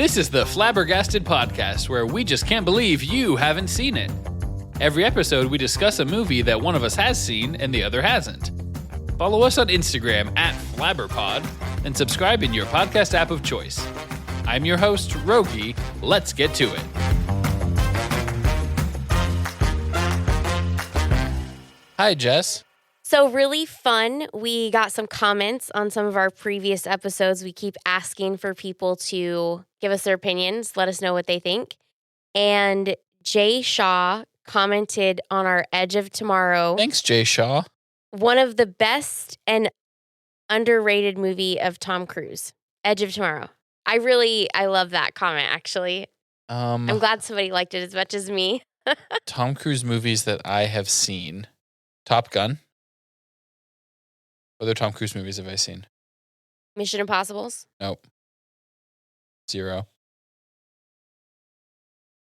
This is the Flabbergasted Podcast, where we just can't believe you haven't seen it. Every episode, we discuss a movie that one of us has seen and the other hasn't. Follow us on Instagram at FlabberPod and subscribe in your podcast app of choice. I'm your host, Rogge. Let's get to it. Hi, Jess. So really fun. We got some comments on some of our previous episodes. We keep asking for people to give us their opinions, let us know what they think. And Jay Shaw commented on our Edge of Tomorrow. Thanks, Jay Shaw. One of the best and underrated movie of Tom Cruise, Edge of Tomorrow. I love that comment, actually. I'm glad somebody liked it as much as me. Tom Cruise movies that I have seen. Top Gun. What other Tom Cruise movies have I seen? Mission Impossibles? Nope. 0.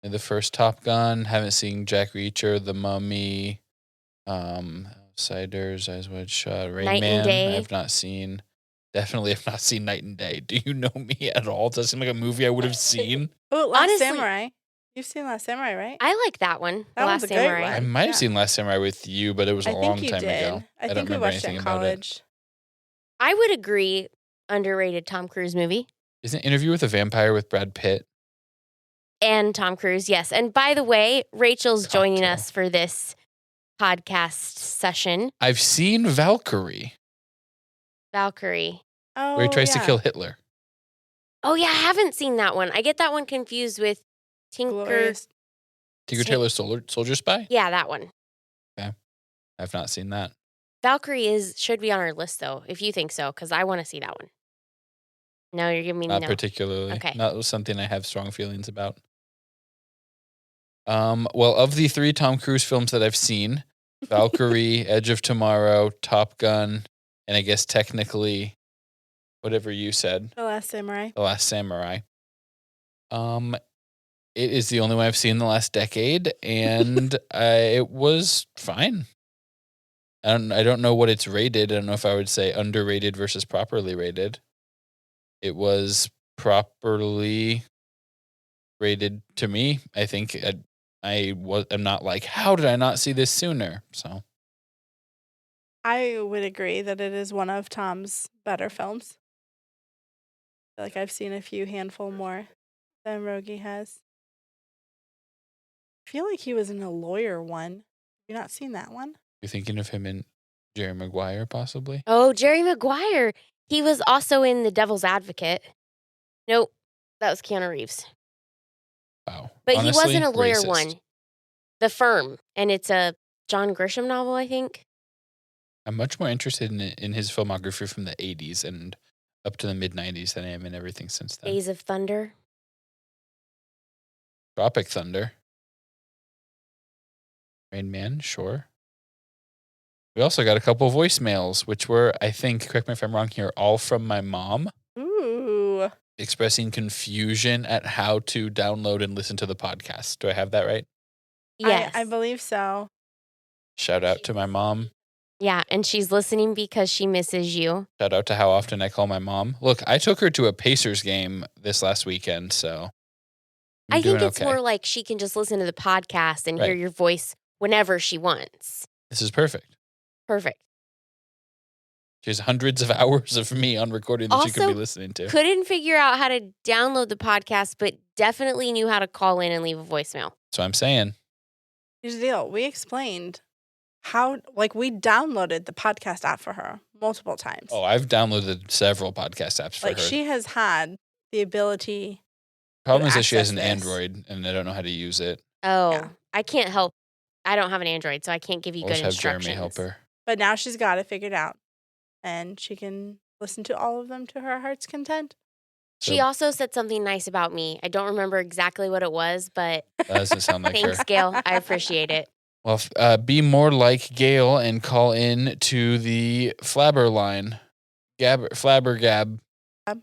And the first Top Gun. Haven't seen Jack Reacher, The Mummy, Outsiders, Eyes Wide Shut, Rain Night Man. and Day. I have not seen. Definitely have not seen Night and Day. Do you know me at all? Does that seem like a movie I would have seen? Oh, Last Honestly, Samurai. You've seen Last Samurai, right? I like that one. That one's Last a great Samurai. one. I might have Yeah. seen Last Samurai with you, but it was a I long think you time did. ago. I don't think we remember watched it anything in about it. college. I would agree, underrated Tom Cruise movie. Isn't Interview with a Vampire with Brad Pitt? And Tom Cruise, yes. And by the way, Rachel's joining Cocktail. us for this podcast session. I've seen Valkyrie, Valkyrie. Oh, where he tries to yeah. kill Hitler. Oh, yeah, I haven't seen that one. I get that one confused with Tinker. Glorious. Tinker Tailor Soldier Spy? Yeah, that one. I've not seen that. Valkyrie should be on our list, though, if you think so, because I want to see that one. No, you're giving me Not no. particularly. Okay. Not something I have strong feelings about. Well, of the 3 Tom Cruise films that I've seen, Valkyrie, Edge of Tomorrow, Top Gun, and I guess technically, whatever you said, The Last Samurai. The Last Samurai. It is the only one I've seen in the last decade, and it was fine. I don't know what it's rated. I don't know if I would say underrated versus properly rated. It was properly rated to me. I think I'm not like, how did I not see this sooner? So I would agree that it is one of Tom's better films. I feel like I've seen a few handful more than Rogge has. I feel like he was in a lawyer one. Have you not seen that one? you're thinking of him in Jerry Maguire, possibly? Oh, Jerry Maguire. He was also in The Devil's Advocate. Nope, that was Keanu Reeves. Wow. But Honestly, he wasn't a lawyer racist. one. The Firm. And it's a John Grisham novel, I think. I'm much more interested in his filmography from the 80s and up to the mid-90s than I am in everything since then. Days of Thunder. Tropic Thunder. Rain Man, sure. We also got a couple voicemails, which were, I think, correct me if I'm wrong here, all from my mom, Ooh. expressing confusion at how to download and listen to the podcast. Do I have that right? Yes. I believe so. Shout out to my mom. Yeah, and she's listening because she misses you. Shout out to how often I call my mom. Look, I took her to a Pacers game this last weekend, so I'm I think doing it's okay. more like she can just listen to the podcast and hear Right. your voice whenever she wants. This is perfect. Perfect. She has hundreds of hours of me on recording that she could be Also, listening to. Couldn't figure out how to download the podcast, but definitely knew how to call in and leave a voicemail. That's what I'm saying. Here's the deal. We explained how, we downloaded the podcast app for her multiple times. Oh, I've downloaded several podcast apps for her. She has had the ability. Problem is to that she has an access this. Android, and I don't know how to use it. Oh, Yeah. I can't help. I don't have an Android, so I can't give you We'll good just have instructions. Jeremy help her. But now she's got it figured out. And she can listen to all of them to her heart's content. She So- also said something nice about me. I don't remember exactly what it was, but That doesn't sound like her. thanks, Gail. I appreciate it. Well, be more like Gail and call in to the Flabber line. Flabber Gab.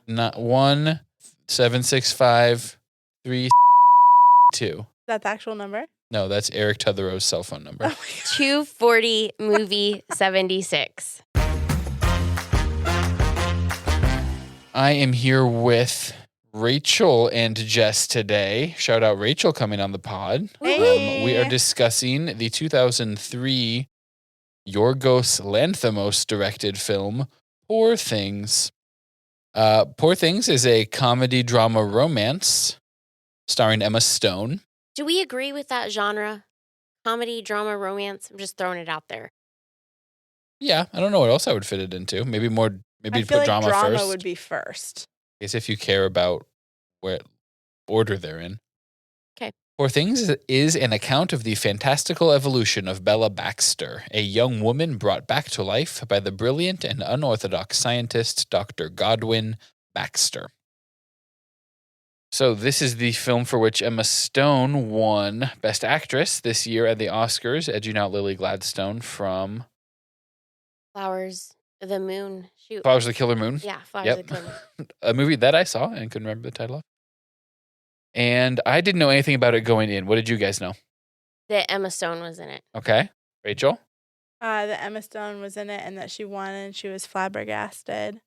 Not 1-765-3-2. Is that the actual number? No, that's Eric Tutherow's cell phone number. Oh my God. 240 movie 76. I am here with Rachel and Jess today. Shout out Rachel coming on the pod. Hey. We are discussing the 2003 Yorgos Lanthimos directed film, Poor Things. Poor Things is a comedy drama romance starring Emma Stone. Do we agree with that genre? Comedy, drama, romance? I'm just throwing it out there. Yeah, I don't know what else I would fit it into. Maybe I feel put like drama first. would be first. I guess if you care about what order they're in. Okay. Poor Things is an account of the fantastical evolution of Bella Baxter, a young woman brought back to life by the brilliant and unorthodox scientist Dr. Godwin Baxter. So this is the film for which Emma Stone won Best Actress this year at the Oscars, edging out Lily Gladstone from Flowers of the Moon. Shoot. Flowers of the Killer Moon. Yeah, Flowers of the Killer Moon. A movie that I saw and couldn't remember the title of. And I didn't know anything about it going in. What did you guys know? That Emma Stone was in it. Okay. Rachel? That Emma Stone was in it and that she won and she was flabbergasted.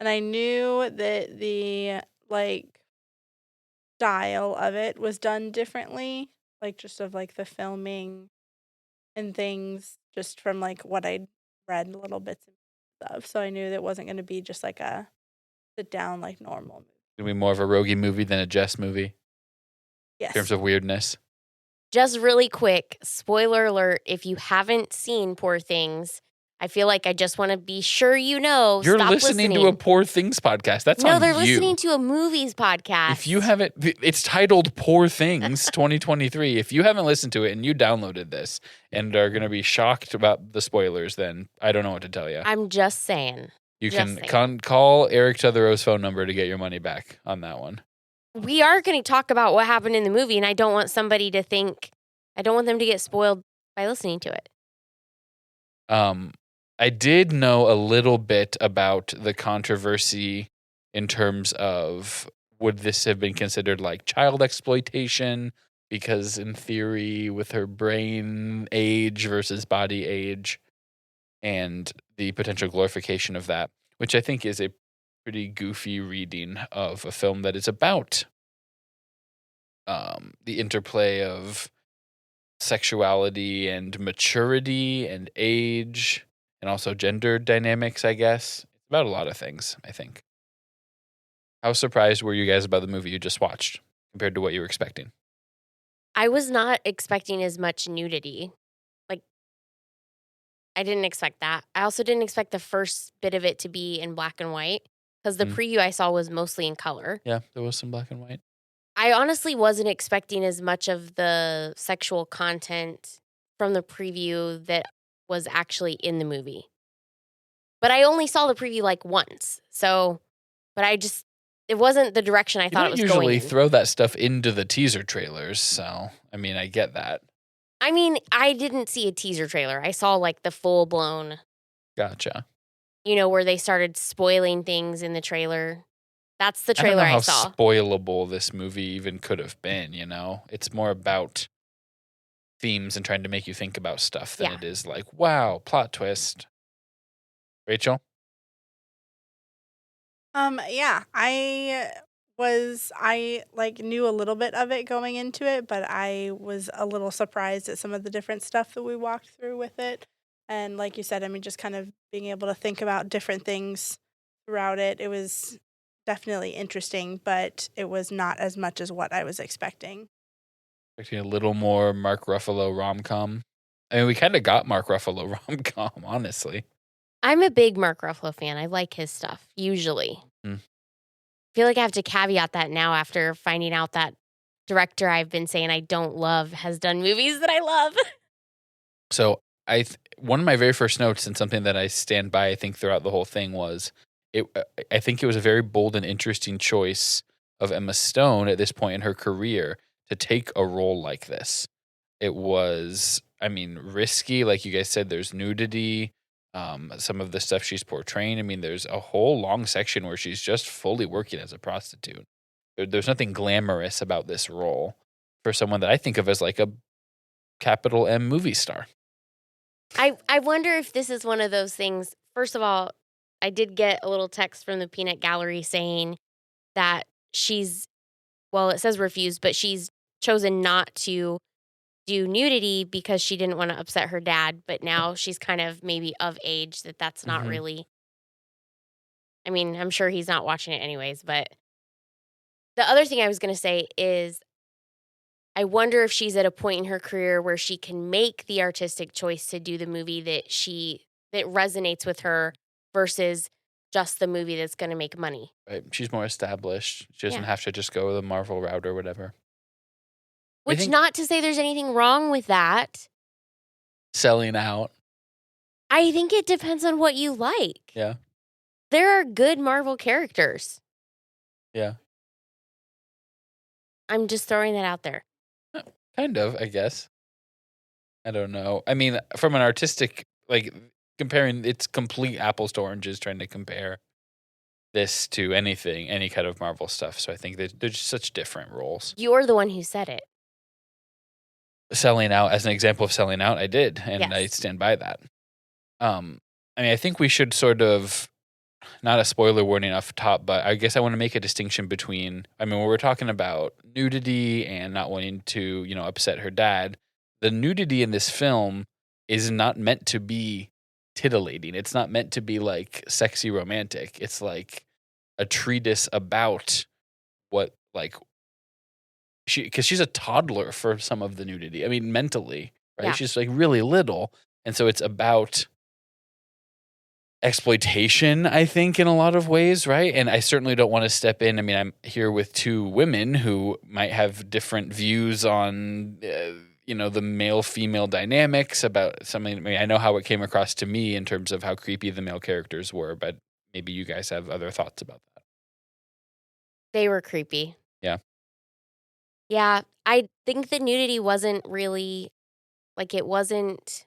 And I knew that the style of it was done differently, just of the filming and things, just from what I'd read little bits of. So I knew that it wasn't going to be just a sit down normal movie. It's going to be more of a Rogge movie than a Jess movie Yes. in terms of weirdness. Just really quick, spoiler alert, if you haven't seen Poor Things, I feel like I just want to be sure you know. You're stop listening to a Poor Things podcast. That's No, on they're you. listening to a movies podcast. If you haven't, it's titled Poor Things 2023. If you haven't listened to it and you downloaded this and are going to be shocked about the spoilers, then I don't know what to tell you. I'm just saying. You can call Eric Tethero's phone number to get your money back on that one. We are going to talk about what happened in the movie, and I don't want somebody to think, I don't want them to get spoiled by listening to it. I did know a little bit about the controversy in terms of would this have been considered child exploitation? Because in theory, with her brain age versus body age and the potential glorification of that, which I think is a pretty goofy reading of a film that is about the interplay of sexuality and maturity and age and also gender dynamics, I guess. It's about a lot of things, I think. How surprised were you guys about the movie you just watched compared to what you were expecting? I was not expecting as much nudity. I didn't expect that. I also didn't expect the first bit of it to be in black and white because the preview I saw was mostly in color. Yeah, there was some black and white. I honestly wasn't expecting as much of the sexual content from the preview that was actually in the movie. But I only saw the preview once. It wasn't the direction I thought it was going. You don't usually throw that stuff into the teaser trailers, so I get that. I didn't see a teaser trailer. I saw the full blown. Gotcha. Where they started spoiling things in the trailer. That's the trailer I saw. How spoilable this movie even could have been, It's more about themes and trying to make you think about stuff than it is wow, plot twist. Rachel? Yeah, I knew a little bit of it going into it, but I was a little surprised at some of the different stuff that we walked through with it. And like you said, just kind of being able to think about different things throughout it. It was definitely interesting, but it was not as much as what I was expecting. Expecting a little more Mark Ruffalo rom-com. We kind of got Mark Ruffalo rom-com, honestly. I'm a big Mark Ruffalo fan. I like his stuff, usually. I feel like I have to caveat that now after finding out that director I've been saying I don't love has done movies that I love. So one of my very first notes and something that I stand by, I think, throughout the whole thing was I think it was a very bold and interesting choice of Emma Stone at this point in her career to take a role like this. It was, risky. Like you guys said, there's nudity. Some of the stuff she's portraying. There's a whole long section where she's just fully working as a prostitute. There's nothing glamorous about this role for someone that I think of as a capital M movie star. I wonder if this is one of those things. First of all, I did get a little text from the Peanut Gallery saying that it says refused, but she's chosen not to do nudity because she didn't want to upset her dad. But now she's kind of maybe of age that's not really. I mean, I'm sure he's not watching it anyways, but the other thing I was going to say is I wonder if she's at a point in her career where she can make the artistic choice to do the movie that resonates with her versus just the movie that's going to make money. Right. She's more established. She doesn't Yeah. have to just go the Marvel route or whatever. Which, not to say there's anything wrong with that. Selling out. I think it depends on what you like. Yeah. There are good Marvel characters. Yeah. I'm just throwing that out there. Kind of, I guess. I don't know. I mean, from an artistic, like, comparing, it's complete apples to oranges trying to compare this to anything, any kind of Marvel stuff. So I think they're just such different roles. You're the one who said it. Selling out, as an example of selling out, I did, and Yes. I stand by that. I mean, I think we should sort of, not a spoiler warning off the top, but I guess I want to make a distinction between, I mean, when we're talking about nudity and not wanting to, upset her dad, the nudity in this film is not meant to be titillating. It's not meant to be like sexy romantic. It's like a treatise about what, like, because she's a toddler for some of the nudity. I mean, mentally, right? Yeah. She's like really little. And so it's about exploitation, I think, in a lot of ways, right? And I certainly don't want to step in. I mean, I'm here with two women who might have different views on, the male-female dynamics about something. I mean, I know how it came across to me in terms of how creepy the male characters were, but maybe you guys have other thoughts about that. They were creepy. Yeah. Yeah, I think the nudity wasn't really, it wasn't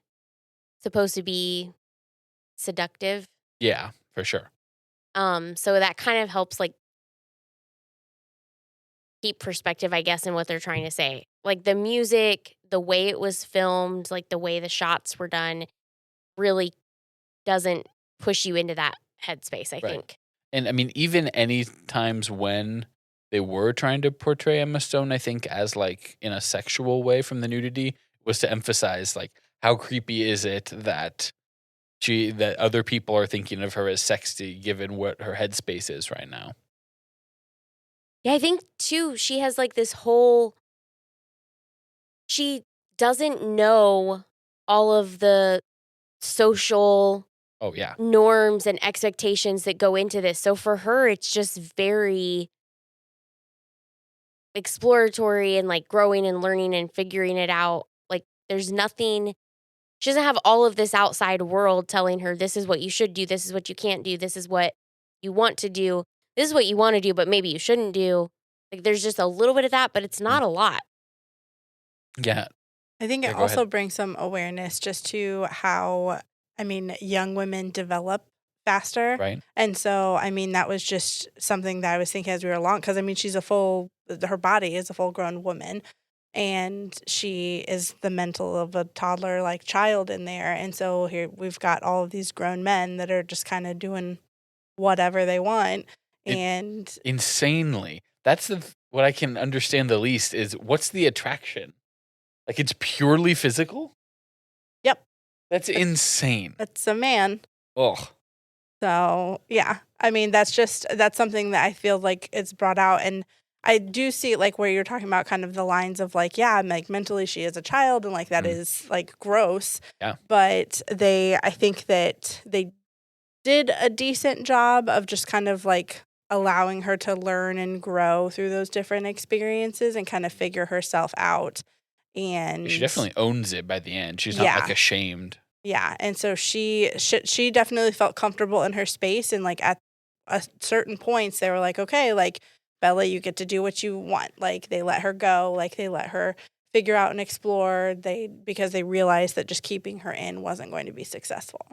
supposed to be seductive. Yeah, for sure. So that kind of helps, keep perspective, I guess, in what they're trying to say. Like, the music, the way it was filmed, the way the shots were done really doesn't push you into that headspace, I think. And I mean, even any times when they were trying to portray Emma Stone, I think, as in a sexual way from the nudity, was to emphasize how creepy is it that that other people are thinking of her as sexy given what her headspace is right now. Yeah, I think too, she has this whole, she doesn't know all of the social norms and expectations that go into this. So for her, it's just very exploratory and growing and learning and figuring it out. There's nothing, she doesn't have all of this outside world telling her this is what you should do, this is what you can't do, this is what you want to do, this is what you want to do, but maybe you shouldn't do. There's just a little bit of that, but it's not a lot. Yeah. I think it also brings some awareness just to how, young women develop faster. Right. And so, that was just something that I was thinking as we were along, because, she's her body is a full-grown woman, and she is the mental of a toddler, child in there. And so here we've got all of these grown men that are just kind of doing whatever they want. And insanely. That's what I can understand the least is what's the attraction? It's purely physical? Yep. That's insane. That's a man. Ugh. So, yeah. That's something that I feel like it's brought out. And I do see where you're talking about kind of the lines of mentally she is a child and that is gross. Yeah. But I think that they did a decent job of just kind of allowing her to learn and grow through those different experiences and kind of figure herself out. And she definitely owns it by the end. She's not ashamed. Yeah. And so she definitely felt comfortable in her space. And at certain points they were okay, Bella, you get to do what you want. They let her go. They let her figure out and explore. Because they realized that just keeping her in wasn't going to be successful.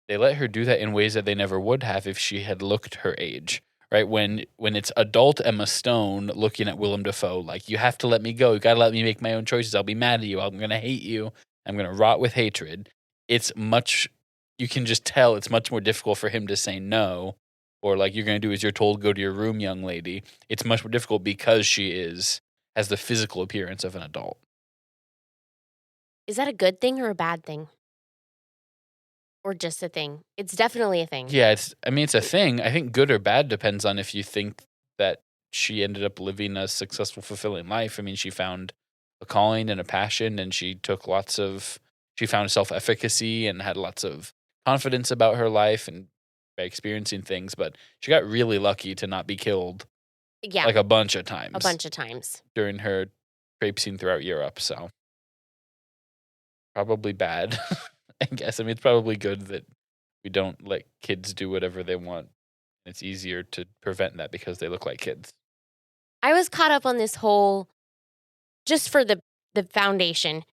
They let her do that in ways that they never would have if she had looked her age, right? When it's adult Emma Stone looking at Willem Dafoe, you have to let me go. You got to let me make my own choices. I'll be mad at you. I'm going to hate you. I'm going to rot with hatred. You can just tell it's much more difficult for him to say no or like you're going to do as you're told, go to your room, young lady. It's much more difficult because she has the physical appearance of an adult. Is that a good thing or a bad thing? Or just a thing? It's definitely a thing. Yeah, it's a thing. I think good or bad depends on if you think that she ended up living a successful, fulfilling life. I mean, she found a calling and a passion, and she found self-efficacy and had lots of confidence about her life and by experiencing things, but she got really lucky to not be killed Yeah. like a bunch of times. A bunch of times. During her traipsing throughout Europe, so probably bad, I guess. I mean, it's probably good that we don't let kids do whatever they want. It's easier to prevent that because they look like kids. I was caught up on this whole, just for the foundation.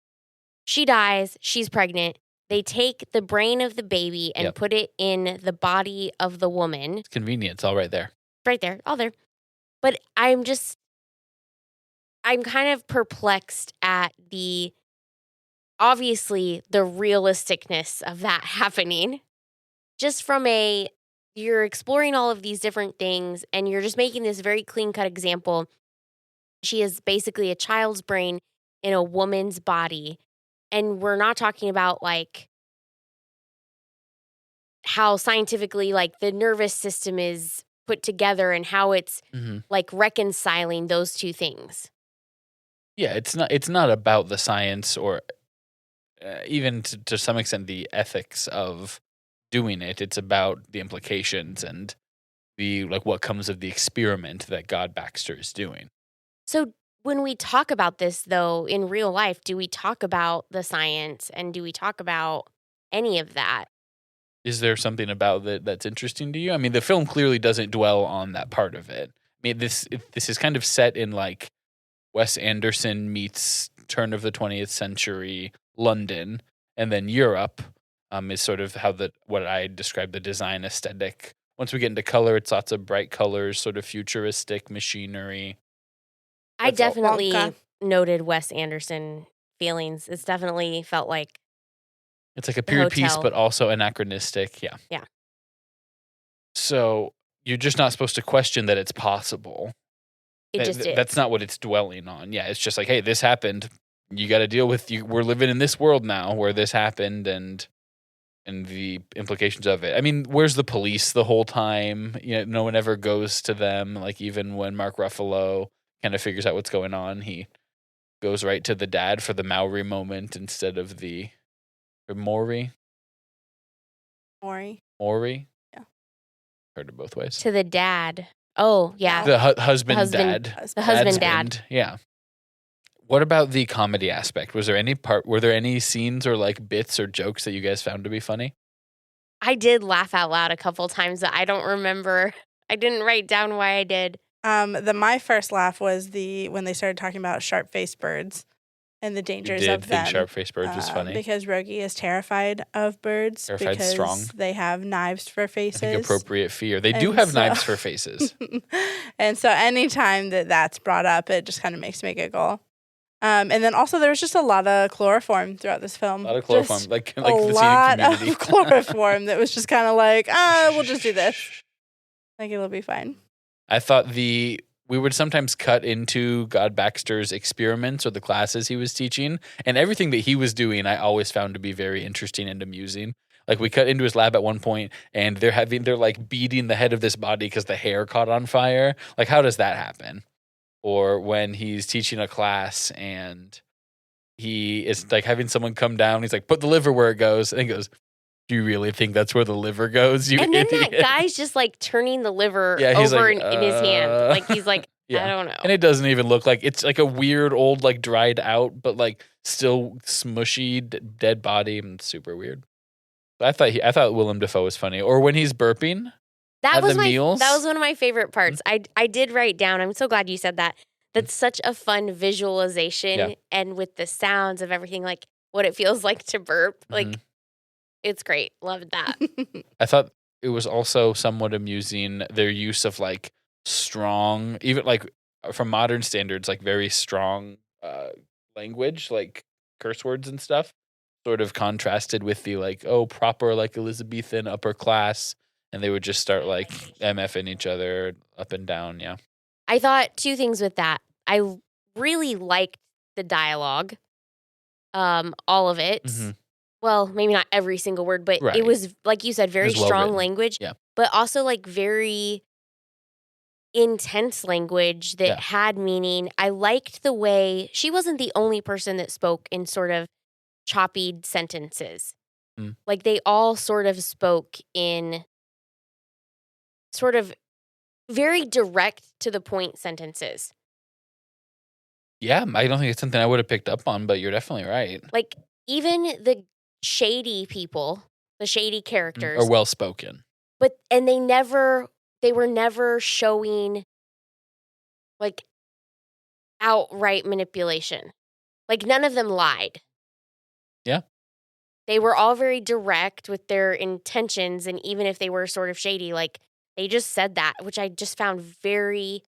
She dies, she's pregnant. They take the brain of the baby and put it in the body of the woman. It's convenient. It's all right there. Right there, all there. But I'm kind of perplexed at obviously the realisticness of that happening. Just from you're exploring all of these different things and you're just making this very clean-cut example. She is basically a child's brain in a woman's body. And we're not talking about like how scientifically like the nervous system is put together and how it's like reconciling those two things. Yeah, it's not about the science or even to some extent the ethics of doing it. It's about the implications and the like what comes of the experiment that God Baxter is doing. So when we talk about this, though, in real life, do we talk about the science and do we talk about any of that? Is there something about that that's interesting to you? I mean, the film clearly doesn't dwell on that part of it. I mean, this is kind of set in like Wes Anderson meets turn of the 20th century London, and then Europe is sort of what I describe the design aesthetic. Once we get into color, it's lots of bright colors, sort of futuristic machinery. I definitely noted Wes Anderson feelings. It's definitely felt like it's like a period piece, but also anachronistic. Yeah. Yeah. So you're just not supposed to question that it's possible. It just is. That's not what it's dwelling on. Yeah, it's just like, hey, this happened. You got to deal with you. We're living in this world now where this happened and the implications of it. I mean, where's the police the whole time? You know, no one ever goes to them. Like even when Mark Ruffalo kind of figures out what's going on, he goes right to the dad for the Maori moment instead of Maury. Yeah. Heard it both ways. To the dad. Oh, yeah. The husband, dad. The husband, dad. Yeah. What about the comedy aspect? Were there any scenes or like bits or jokes that you guys found to be funny? I did laugh out loud a couple times, but I don't remember. I didn't write down why I did. My first laugh was when they started talking about sharp-faced birds and the dangers of them. Sharp-faced birds was funny because Rogge is terrified of birds because strong. They have knives for faces. I think appropriate fear. They do have knives for faces. And so anytime that's brought up, it just kind of makes me giggle. And then also there was just a lot of chloroform throughout this film. A lot of chloroform, like a the lot community. of chloroform that was just kind of like, we'll just do this. Like it'll be fine. I thought we would sometimes cut into God Baxter's experiments or the classes he was teaching, and everything that he was doing I always found to be very interesting and amusing. Like we cut into his lab at one point and they're like beating the head of this body because the hair caught on fire. Like how does that happen? Or when he's teaching a class and he is like having someone come down, he's like, put the liver where it goes. And he goes, do you really think that's where the liver goes? You and then idiot. that guy's just like turning the liver over like, in his hand. Like he's like, I don't know. And it doesn't even look like it's like a weird old, like dried out, but like still smushy dead body. And it's super weird. But I thought Willem Dafoe was funny. Or when he's burping. That was meals. That was one of my favorite parts. I did write down. I'm so glad you said that. That's such a fun visualization, and with the sounds of everything, like what it feels like to burp, like it's great. Loved that. I thought it was also somewhat amusing their use of like strong, even like from modern standards, like very strong language, like curse words and stuff, sort of contrasted with the like proper like Elizabethan upper class. and they would just start like MFing each other up and down. Yeah. I thought two things with that. I really liked the dialogue, all of it. Mhm. Well, maybe not every single word, but Right. it was, like you said, very was well strong written. language, Yeah. but also like very intense language that Yeah. had meaning. I liked the way she wasn't the only person that spoke in sort of choppy sentences. Mm. Like they all sort of spoke in sort of very direct to the point sentences. Yeah, I don't think it's something I would have picked up on, but you're definitely right. Like even the shady people, the shady characters, Or well spoken. and they were never showing like outright manipulation. Like none of them lied. Yeah. They were all very direct with their intentions, and even if they were sort of shady, like they just said that, which I just found very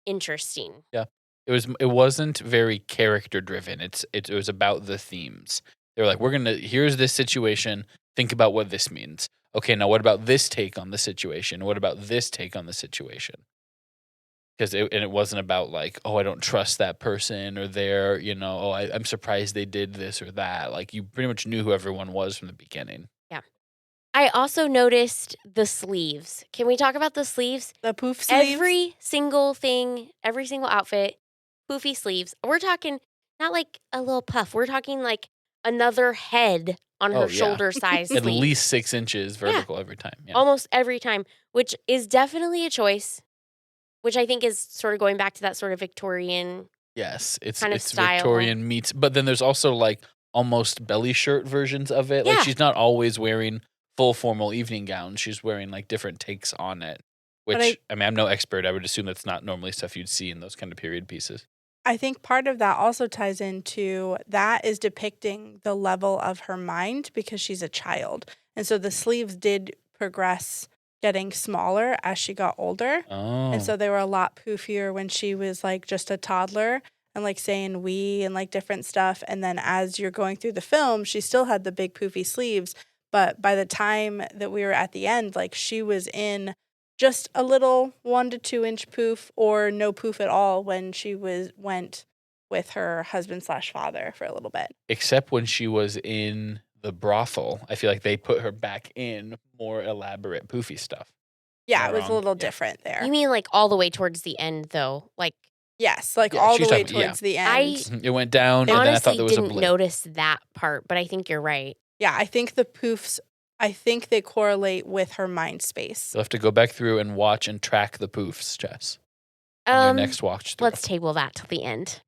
interesting. Yeah. It wasn't very character driven. It was about the themes. They were like, here's this situation, think about what this means. Okay, now what about this take on the situation? What about this take on the situation? Because it wasn't about like, oh, I don't trust that person, or they're, I'm surprised they did this or that. Like you pretty much knew who everyone was from the beginning. Yeah. I also noticed the sleeves. Can we talk about the sleeves? The poof sleeves. Every single thing, every single outfit, poofy sleeves. We're talking not like a little puff. We're talking like another head on her shoulder size At sleeve. least 6 inches vertical every time. Yeah. Almost every time, which is definitely a choice, which I think is sort of going back to that sort of Victorian. Yes, it's kind of style. Victorian meets, but then there's also like almost belly shirt versions of it. Like Yeah. she's not always wearing full formal evening gowns. She's wearing like different takes on it. Which I mean, I'm no expert. I would assume that's not normally stuff you'd see in those kind of period pieces. I think part of that also ties into that is depicting the level of her mind because she's a child. And so the sleeves did progress getting smaller as she got older. Oh. And so they were a lot poofier when she was like just a toddler and like saying we and like different stuff. And then as you're going through the film, she still had the big poofy sleeves. But by the time that we were at the end, like she was in just a little 1 to 2 inch poof or no poof at all when she went with her husband/father for a little bit. Except when she was in the brothel. I feel like they put her back in more elaborate poofy stuff. Yeah, it was a little different there. You mean like all the way towards the end, though? Like yes, like all the she's way talking- towards the end. It went down, and then I thought honestly there was a didn't blip. notice that part, but I think you're right. Yeah, I think the poofs, I think they correlate with her mind space. You'll have to go back through and watch and track the poofs, Jess. On your next watch through. Let's table that till the end.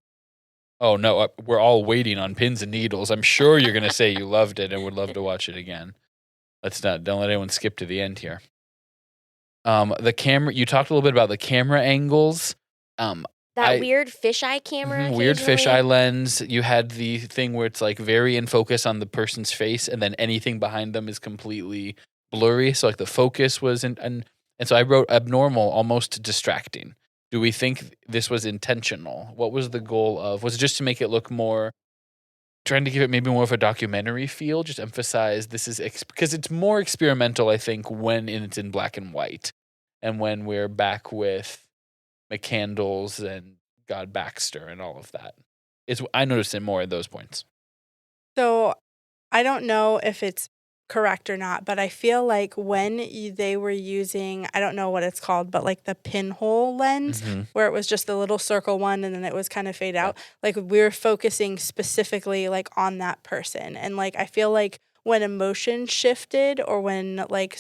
Oh, no, we're all waiting on pins and needles. I'm sure you're going to say you loved it and would love to watch it again. Don't let anyone skip to the end here. The camera, you talked a little bit about the camera angles. That weird fisheye camera. Weird occasionally. fisheye lens. You had the thing where it's like very in focus on the person's face, and then anything behind them is completely blurry. So like the focus was and so I wrote abnormal, almost distracting. Do we think this was intentional? What was the goal of? Was it just to make it look more, trying to give it maybe more of a documentary feel? Just emphasize this is because it's more experimental, I think, when it's in black and white, and when we're back with McCandles and Godwin Baxter and all of that. I noticed it more at those points. So I don't know if it's correct or not, but I feel like when they were using, I don't know what it's called, but like the pinhole lens, where it was just the little circle one and then it was kind of fade out, like we're focusing specifically like on that person. And like I feel like when emotion shifted or when like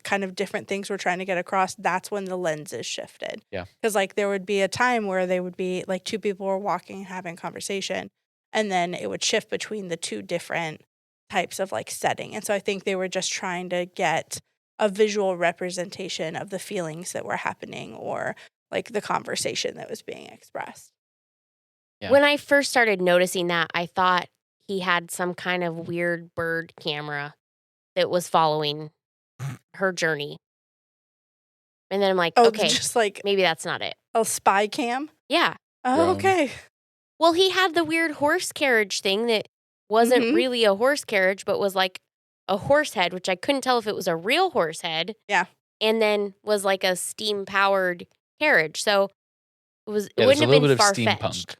kind of different things we're trying to get across, that's when the lenses shifted. Yeah. Because like there would be a time where they would be like two people were walking and having a conversation, and then it would shift between the two different types of like setting. And so I think they were just trying to get a visual representation of the feelings that were happening or like the conversation that was being expressed. Yeah. When I first started noticing that, I thought he had some kind of weird bird camera that was following her journey. And then I'm like, okay, just like maybe that's not it. a spy cam? Yeah. Oh, Drone. okay. Well, he had the weird horse carriage thing that wasn't really a horse carriage, but was like a horse head, which I couldn't tell if it was a real horse head. Yeah. And then was like a steam powered carriage. So it there's wouldn't a have little been bit of far steampunk. fetched.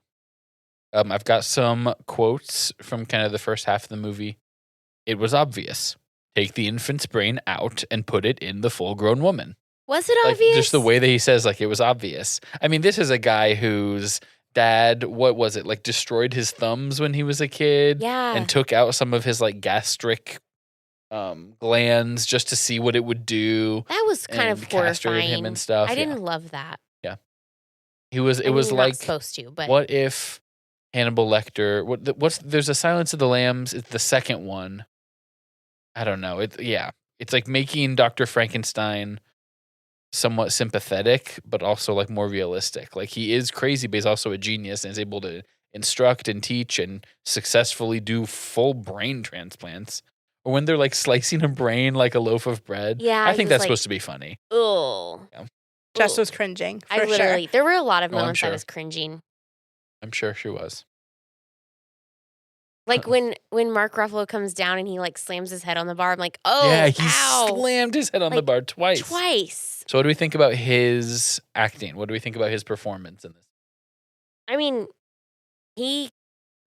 I've got some quotes from kind of the first half of the movie. It was obvious. Take the infant's brain out and put it in the full-grown woman. Was it Like, obvious? just the way that he says, like, it was obvious. I mean, this is a guy whose dad, what was it, like, destroyed his thumbs when he was a kid. Yeah. And took out some of his, like, gastric glands just to see what it would do. That was kind of and castrated horrifying. him and stuff. I yeah. didn't love that. It was I mean, you're like, not supposed to, but what if Hannibal Lecter, there's a Silence of the Lambs, it's the second one. I don't know. It's like making Dr. Frankenstein somewhat sympathetic, but also like more realistic. Like, he is crazy, but he's also a genius and is able to instruct and teach and successfully do full brain transplants. Or when they're like slicing a brain like a loaf of bread. Yeah, I he think was that's like- supposed to be funny. oh. Yeah. Jess was cringing. For I literally, sure. there were a lot of Oh, I'm moments I sure. was cringing. I'm sure she was. Like when Mark Ruffalo comes down and he like slams his head on the bar, I'm like, oh, yeah, he ow. slammed his head on the Like, bar twice. Twice. So what do we think about his acting? What do we think about his performance in this? I mean, he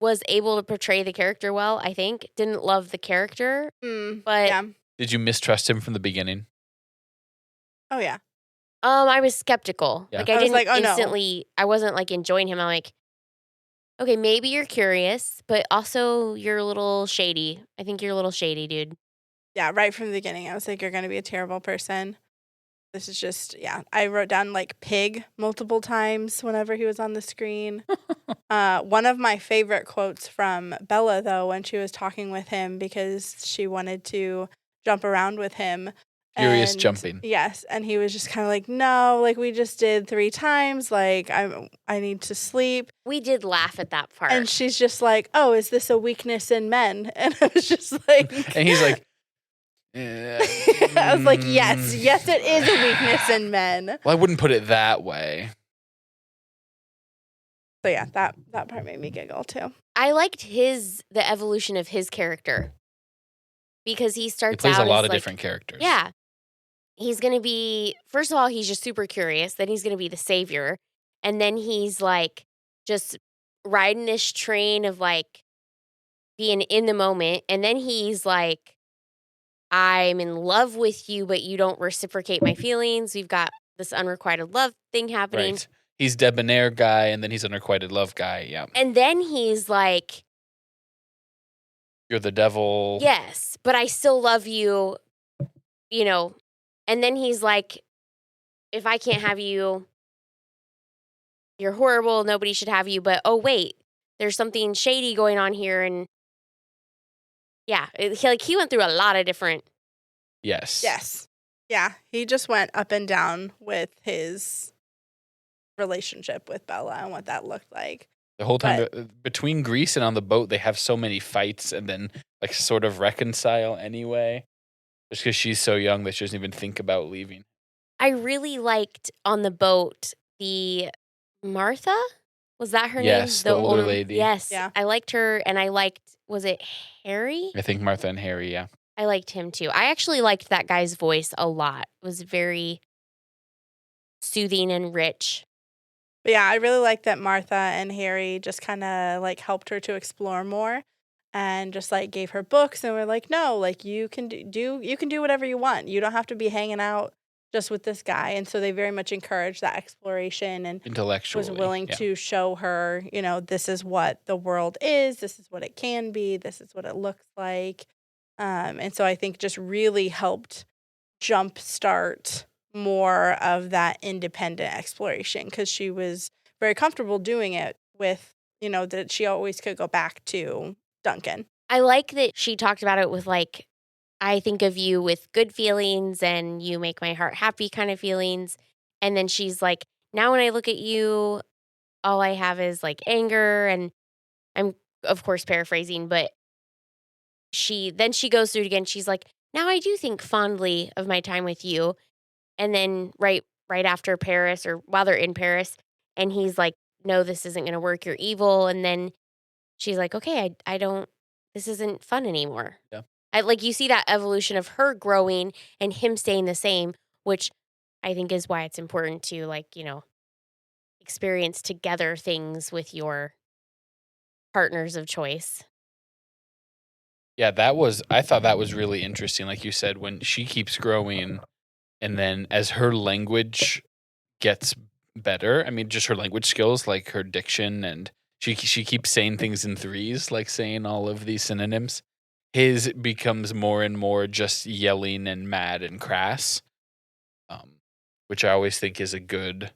was able to portray the character well, I think. Didn't love the character, but yeah. Did you mistrust him from the beginning? Oh yeah. I was skeptical. Yeah. Like I I was didn't like, oh, no. instantly, I wasn't like enjoying him. I'm like, okay, maybe you're curious, but also you're a little shady. I think you're a little shady, dude. Yeah, right from the beginning, I was like, you're going to be a terrible person. This is just, yeah. I wrote down like pig multiple times whenever he was on the screen. One of my favorite quotes from Bella, though, when she was talking with him because she wanted to jump around with him. Furious And- jumping. Yes, and he was just kind of like, no, like we just did 3 times. Like I need to sleep. We did laugh at that part. And she's just like, oh, is this a weakness in men? And I was just like, And he's like, I was like, yes, it is a weakness in men. Well, I wouldn't put it that way. So yeah, that part made me giggle too. I liked the evolution of his character because he He starts plays out a lot as, of like, different characters. Yeah. He's going to be, first of all, he's just super curious. Then he's going to be the savior. And then he's like just riding this train of like being in the moment. And then he's like, I'm in love with you, but you don't reciprocate my feelings. We've got this unrequited love thing happening. Right. He's debonair guy, and then he's unrequited love guy. Yeah. And then he's like, You're the devil. yes, but I still love you, you know. And then he's like, if I can't have you, you're horrible. Nobody should have you. But oh, wait, there's something shady going on here. And yeah, he went through a lot of different. Yes. Yes. Yeah, he just went up and down with his relationship with Bella and what that looked like. The whole time between Greece and on the boat, they have so many fights and then like sort of reconcile anyway. Just because she's so young that she doesn't even think about leaving. I really liked on the boat the Martha. Was that her name? Yes, the older lady. Yes. Yeah. I liked her. And I liked, was it Harry? I think Martha and Harry, yeah. I liked him too. I actually liked that guy's voice a lot. It was very soothing and rich. But yeah, I really like that Martha and Harry just kind of like helped her to explore more and just like gave her books and were like, no, like you can do whatever you want. You don't have to be hanging out just with this guy. And so they very much encouraged that exploration and Intellectually. was willing yeah. to show her, you know, this is what the world is. This is what it can be. This is what it looks like. And so I think just really helped jumpstart more of that independent exploration because she was very comfortable doing it with, you know, that she always could go back to Duncan. I like that she talked about it with like, I think of you with good feelings and you make my heart happy kind of feelings. And then she's like, now when I look at you, all I have is like anger. And I'm, of course, paraphrasing, but she goes through it again. She's like, now I do think fondly of my time with you. And then right after Paris or while they're in Paris, and he's like, no, this isn't going to work. You're evil. And then she's like, okay, I don't, this isn't fun anymore. Yeah. Like you see that evolution of her growing and him staying the same, which I think is why it's important to, like, experience together things with your partners of choice. Yeah, I thought that was really interesting. Like you said, when she keeps growing and then as her language gets better, I mean, just her language skills, like her diction, and she keeps saying things in threes, like saying all of these synonyms. His becomes more and more just yelling and mad and crass, which I always think is a good.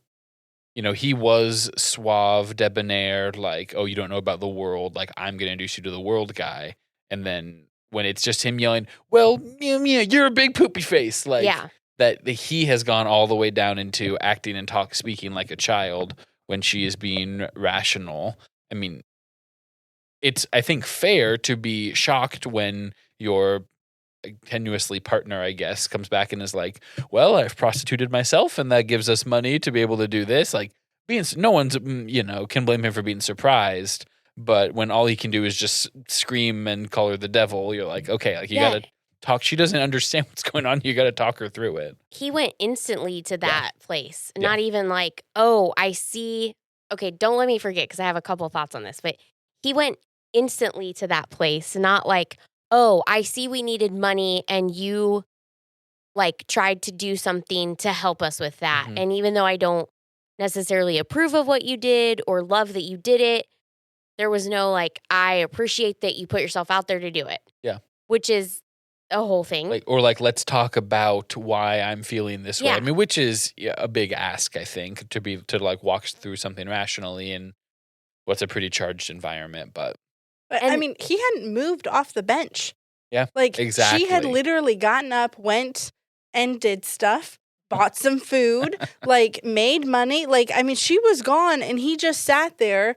He was suave, debonair, like, oh, you don't know about the world, like, I'm going to introduce you to the world guy. And then when it's just him yelling, well, yeah, you're a big poopy face, like, Yeah. that he has gone all the way down into acting and speaking like a child when she is being rational. I mean, it's, I think, fair to be shocked when your tenuously partner, I guess, comes back and is like, well, I've prostituted myself and that gives us money to be able to do this. Like, no one's, can blame him for being surprised. But when all he can do is just scream and call her the devil, you're like, okay, like, you got to talk. She doesn't understand what's going on. You got to talk her through it. He went instantly to that place. Not even like, oh, I see. Okay, don't let me forget, because I have a couple thoughts on this. But he went instantly to that place, not like, oh, I see we needed money and you like tried to do something to help us with that. Mhm. And even though I don't necessarily approve of what you did or love that you did it, there was no like, I appreciate that you put yourself out there to do it. Yeah. Which is a whole thing. Like, let's talk about why I'm feeling this way. Yeah. I mean, which is a big ask, I think, to like walk through something rationally in what's a pretty charged environment. But I mean, he hadn't moved off the bench. yeah, Like, exactly. She had literally gotten up, went and did stuff, bought some food, like made money. Like, I mean, she was gone and he just sat there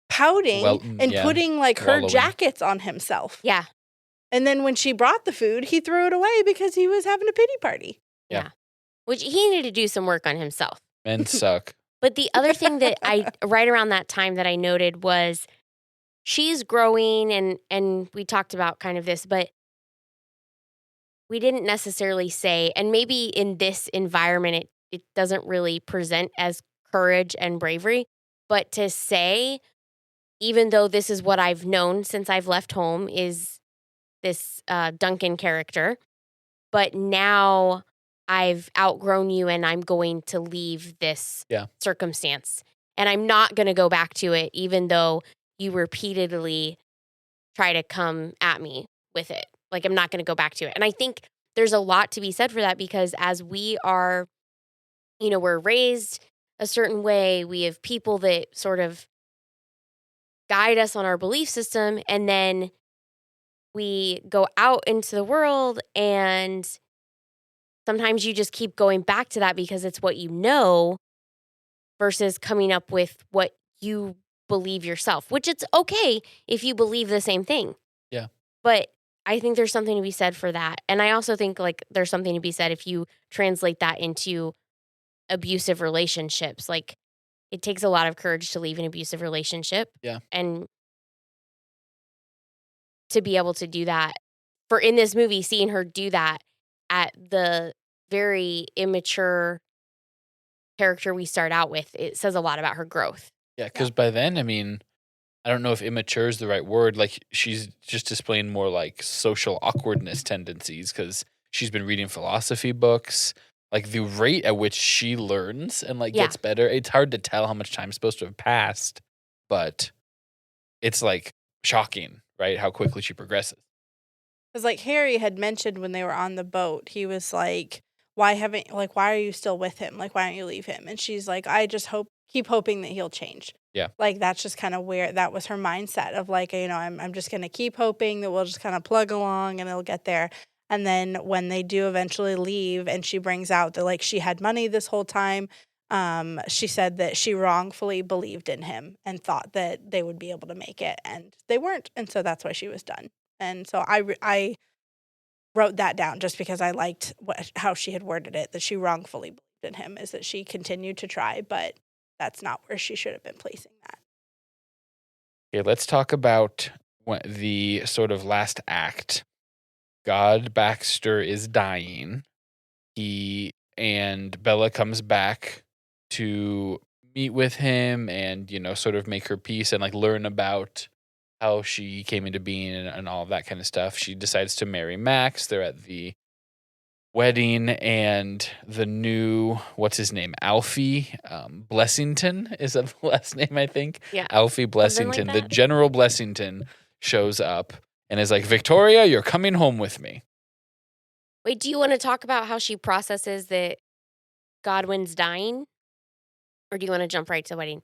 pouting and putting like her jackets on himself. Yeah. And then when she brought the food, he threw it away because he was having a pity party. Yeah. Which he needed to do some work on himself. Men suck. But the other thing that right around that time that I noted was she's growing, and we talked about kind of this, but we didn't necessarily say, and maybe in this environment, it doesn't really present as courage and bravery, but to say, even though this is what I've known since I've left home, is this Duncan character, but now I've outgrown you and I'm going to leave this circumstance. And I'm not going to go back to it, even though you repeatedly try to come at me with it. Like, I'm not going to go back to it. And I think there's a lot to be said for that, because as we are, we're raised a certain way, we have people that sort of guide us on our belief system, and then we go out into the world and sometimes you just keep going back to that because it's what you know versus coming up with what you believe yourself, which it's okay if you believe the same thing. Yeah. But I think there's something to be said for that. And I also think like there's something to be said if you translate that into abusive relationships. Like, it takes a lot of courage to leave an abusive relationship. Yeah. And to be able to do that, for in this movie, seeing her do that at the very immature character we start out with, it says a lot about her growth. Yeah, because by then, I mean, I don't know if immature is the right word. Like, she's just displaying more like social awkwardness tendencies because she's been reading philosophy books. Like, the rate at which she learns and like gets better, it's hard to tell how much time's supposed to have passed, but it's like shocking, right? How quickly she progresses. Because like Harry had mentioned when they were on the boat, he was like, why are you still with him? Like, why don't you leave him? And she's like, I just keep hoping that he'll change. Yeah. Like, that's just kind of where that was her mindset of like, I'm just going to keep hoping that we'll just kind of plug along and it'll get there. And then when they do eventually leave and she brings out that like she had money this whole time, she said that she wrongfully believed in him and thought that they would be able to make it, and they weren't. And so that's why she was done. And so I wrote that down just because I liked how she had worded it, that she wrongfully believed in him, is that she continued to try, but that's not where she should have been placing that. Okay, let's talk about the sort of last act. God Baxter is dying. He and Bella comes back to meet with him and, sort of make her peace and like learn about how she came into being and all of that kind of stuff. She decides to marry Max. They're at the wedding, and the new, what's his name? Alfie Blessington is that the last name, I think? Yeah. Alfie Something Blessington, like the that. General Blessington shows up and is like, Victoria, you're coming home with me. Wait, do you want to talk about how she processes that Godwin's dying? Or do you want to jump right to the wedding?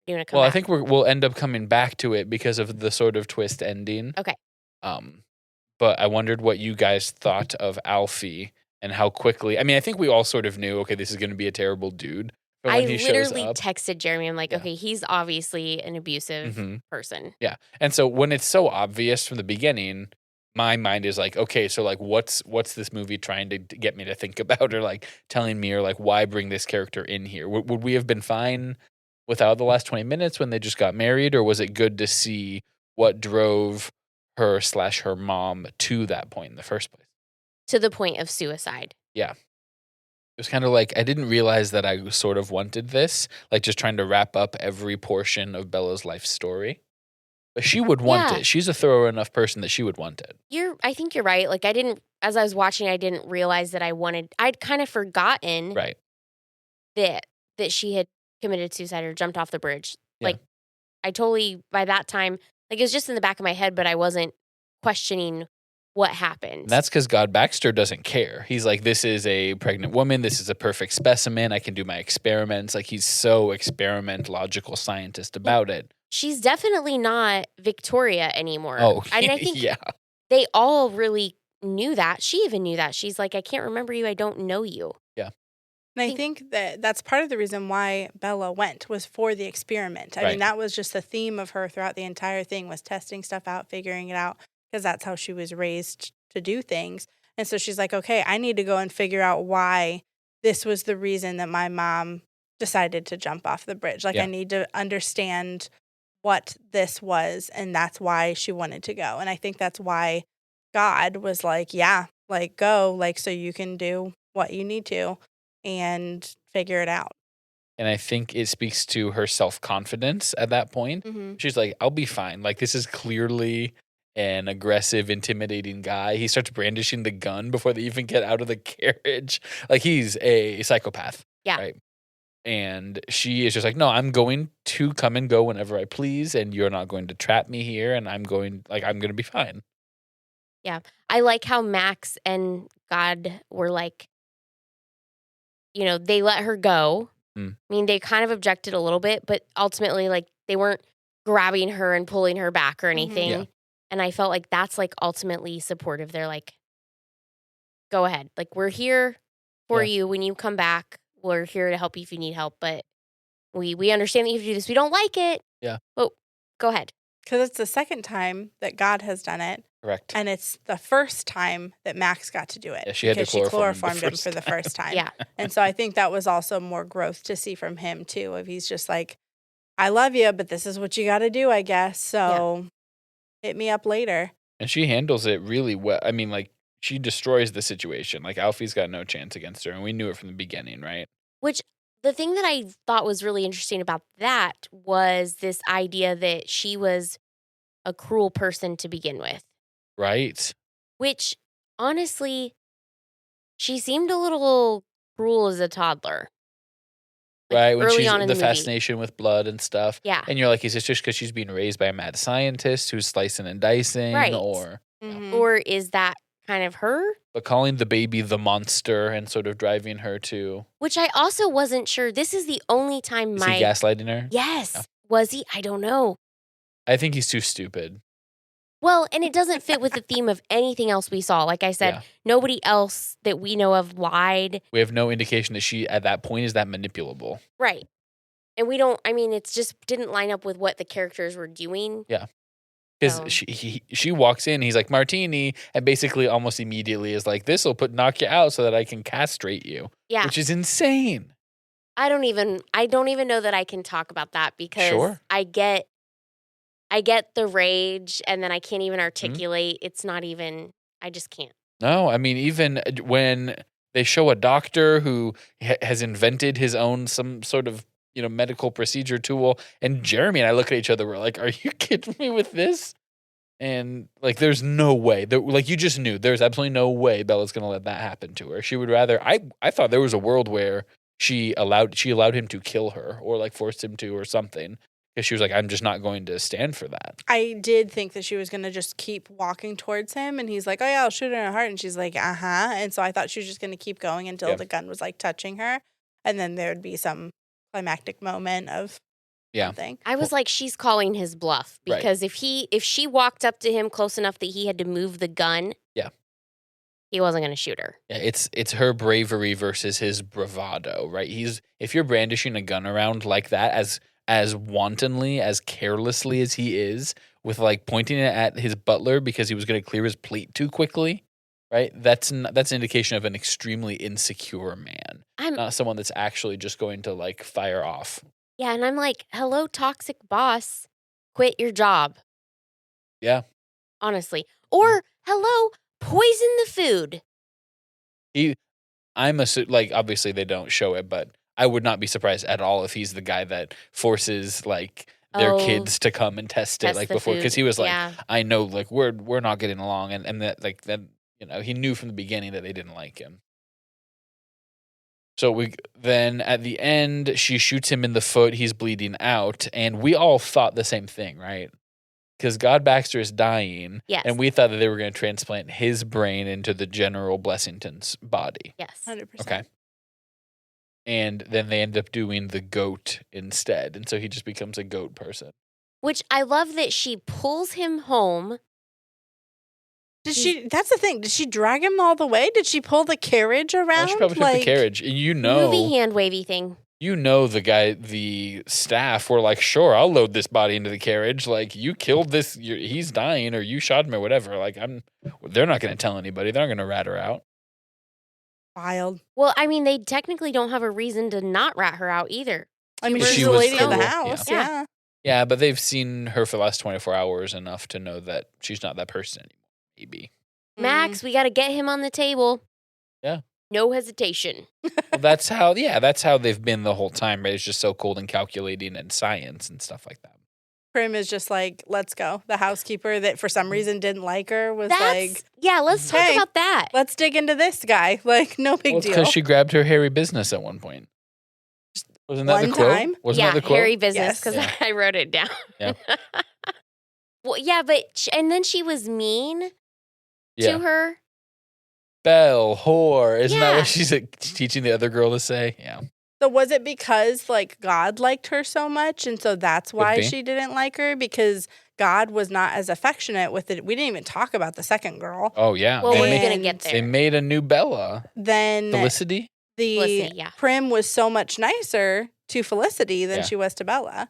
Do you want to come Well, back? I think we'll end up coming back to it because of the sort of twist ending. Okay. But I wondered what you guys thought of Alfie and how quickly. I mean, I think we all sort of knew, okay, this is going to be a terrible dude. But I when he literally shows up, texted Jeremy. I'm like, Yeah. okay, he's obviously an abusive Mhm. person. Yeah. And so when it's so obvious from the beginning, my mind is like, okay, so like what's this movie trying to get me to think about, or like telling me, or like why bring this character in here? Would we have been fine without the last 20 minutes when they just got married, or was it good to see what drove her/her mom to that point in the first place? To the point of suicide. It was kind of like I didn't realize that I sort of wanted this, like just trying to wrap up every portion of Bella's life story. But she would want Yeah. it. She's a thorough enough person that she would want it. I think you're right. Like as I was watching, I didn't realize that I'd kind of forgotten Right. that she had committed suicide or jumped off the bridge. Yeah. Like I totally, by that time, like it was just in the back of my head, but I wasn't questioning what happened. And that's because God Baxter doesn't care. He's like, this is a pregnant woman. This is a perfect specimen. I can do my experiments. Like he's so logical scientist about it. She's definitely not Victoria anymore. Oh, and I think yeah. they all really knew that. She even knew that. She's like, I can't remember you. I don't know you. And I think that that's part of the reason why Bella went, was for the experiment. I Right. mean, that was just the theme of her throughout the entire thing, was testing stuff out, figuring it out, because that's how she was raised to do things. And so she's like, okay, I need to go and figure out why this was the reason that my mom decided to jump off the bridge. Like, Yeah. I need to understand what this was, and that's why she wanted to go. And I think that's why God was like, yeah, like, go, like, so you can do what you need to and figure it out. And I think it speaks to her self-confidence at that point. Mm-hmm. She's like, I'll be fine. Like, this is clearly an aggressive, intimidating guy. He starts brandishing the gun before they even get out of the carriage. Like, he's a psychopath. Yeah. Right? And she is just like, no, I'm going to come and go whenever I please, and you're not going to trap me here, and I'm going to be fine. I like how Max and God were like, they let her go. Mm. I mean, they kind of objected a little bit, but ultimately, like, they weren't grabbing her and pulling her back or anything. Yeah. And I felt like that's, like, ultimately supportive. They're like, go ahead. Like, we're here for you when you come back. We're here to help you if you need help, but we understand that you have to do this. We don't like it. Yeah. But go ahead. Because it's the second time that God has done it, Correct. and it's the first time that Max got to do it. Yeah, she had to because she chloroform him the chloroformed him first for the first time. Yeah. And so I think that was also more growth to see from him, too, if he's just like, I love you, but this is what you got to do, I guess. So hit me up later. And she handles it really well. I mean, like, she destroys the situation. Like, Alfie's got no chance against her, and we knew it from the beginning, right? Which the thing that I thought was really interesting about that was this idea that she was a cruel person to begin with. Right. Which, honestly, she seemed a little cruel as a toddler. Like, Right, when early she's on in the the movie. fascination with blood and stuff. Yeah. And you're like, is this just because she's being raised by a mad scientist who's slicing and dicing? Right. Or, Mhm. Or is that kind of her? but calling the baby the monster and sort of driving her to, Which I also wasn't sure. This is the only time is he gaslighting her? Yes. Yeah. Was he? I don't know. I think he's too stupid. Well, and it doesn't fit with the theme of anything else we saw. Like I said, Yeah. nobody else that we know of lied. We have no indication that she, at that point, is that manipulable. Right. And we don't, I mean, it's just didn't line up with what the characters were doing. Because So- she walks in, he's like, martini, and basically almost immediately is like, this will knock you out so that I can castrate you. Yeah. Which is insane. I don't even know that I can talk about that because Sure. I get the rage and then I can't even articulate. It's not even, I just can't. No, I mean, even when they show a doctor who has invented his own some sort of medical procedure tool, and Jeremy and I look at each other, we're like, "Are you kidding me with this?" And like, there's no way. Like, you just knew there's absolutely no way Bella's gonna let that happen to her. She would rather. I thought there was a world where she allowed him to kill her or like forced him to or something. Because she was like, I'm just not going to stand for that. I did think that she was going to just keep walking towards him, and he's like, oh, yeah, I'll shoot her in the heart. And she's like, uh-huh. And so I thought she was just going to keep going until the gun was, like, touching her, and then there would be some climactic moment of something. I was like, she's calling his bluff, because if she walked up to him close enough that he had to move the gun, he wasn't going to shoot her. Yeah, it's her bravery versus his bravado, right? If you're brandishing a gun around like that, as wantonly, as carelessly as he is, with like pointing it at his butler because he was going to clear his plate too quickly, right? That's an indication of an extremely insecure man, not someone that's actually just going to like fire off. Yeah, and I'm like, hello, toxic boss, quit your job. Yeah, honestly, or hello, poison the food. Like, obviously they don't show it, but I would not be surprised at all if he's the guy that forces like their kids to come and test it like before, because he was like, I know, like we're not getting along, and that like that he knew from the beginning that they didn't like him. So then at the end she shoots him in the foot. He's bleeding out, and we all thought the same thing, right? Because God Baxter is dying, and we thought that they were going to transplant his brain into the General Blessington's body. Yes, 100%. Okay. And then they end up doing the goat instead. And so he just becomes a goat person. Which I love that she pulls him home. That's the thing. Did she drag him all the way? Did she pull the carriage around? Oh, she probably took the carriage. Movie hand wavy thing. The staff were like, sure, I'll load this body into the carriage. Like, you killed this, he's dying, or you shot him or whatever. Like, they're not going to tell anybody. They're not going to rat her out. Wild. Well, I mean, they technically don't have a reason to not rat her out either. I mean, she's the lady of the house. Yeah. Yeah, but they've seen her for the last 24 hours enough to know that she's not that person anymore, maybe. Max, we got to get him on the table. Yeah. No hesitation. Well, that's how they've been the whole time, right? It's just so cold and calculating and science and stuff like that. Prim is just like, let's go. The housekeeper that for some reason didn't like her was like, yeah, let's talk about that. Let's dig into this guy. Like, no big deal. Because she grabbed her hairy business at one point. Wasn't that the quote? Wasn't that the quote? Hairy business, because I wrote it down. Yeah. Well, yeah, and then she was mean to her. Belle, whore. Isn't that what she's teaching the other girl to say? Yeah. So was it because like God liked her so much, and so that's why she didn't like her? Because God was not as affectionate with it. We didn't even talk about the second girl. Oh yeah. Well, we're gonna get there. They made a new Bella. Then Felicity. Prim was so much nicer to Felicity than she was to Bella.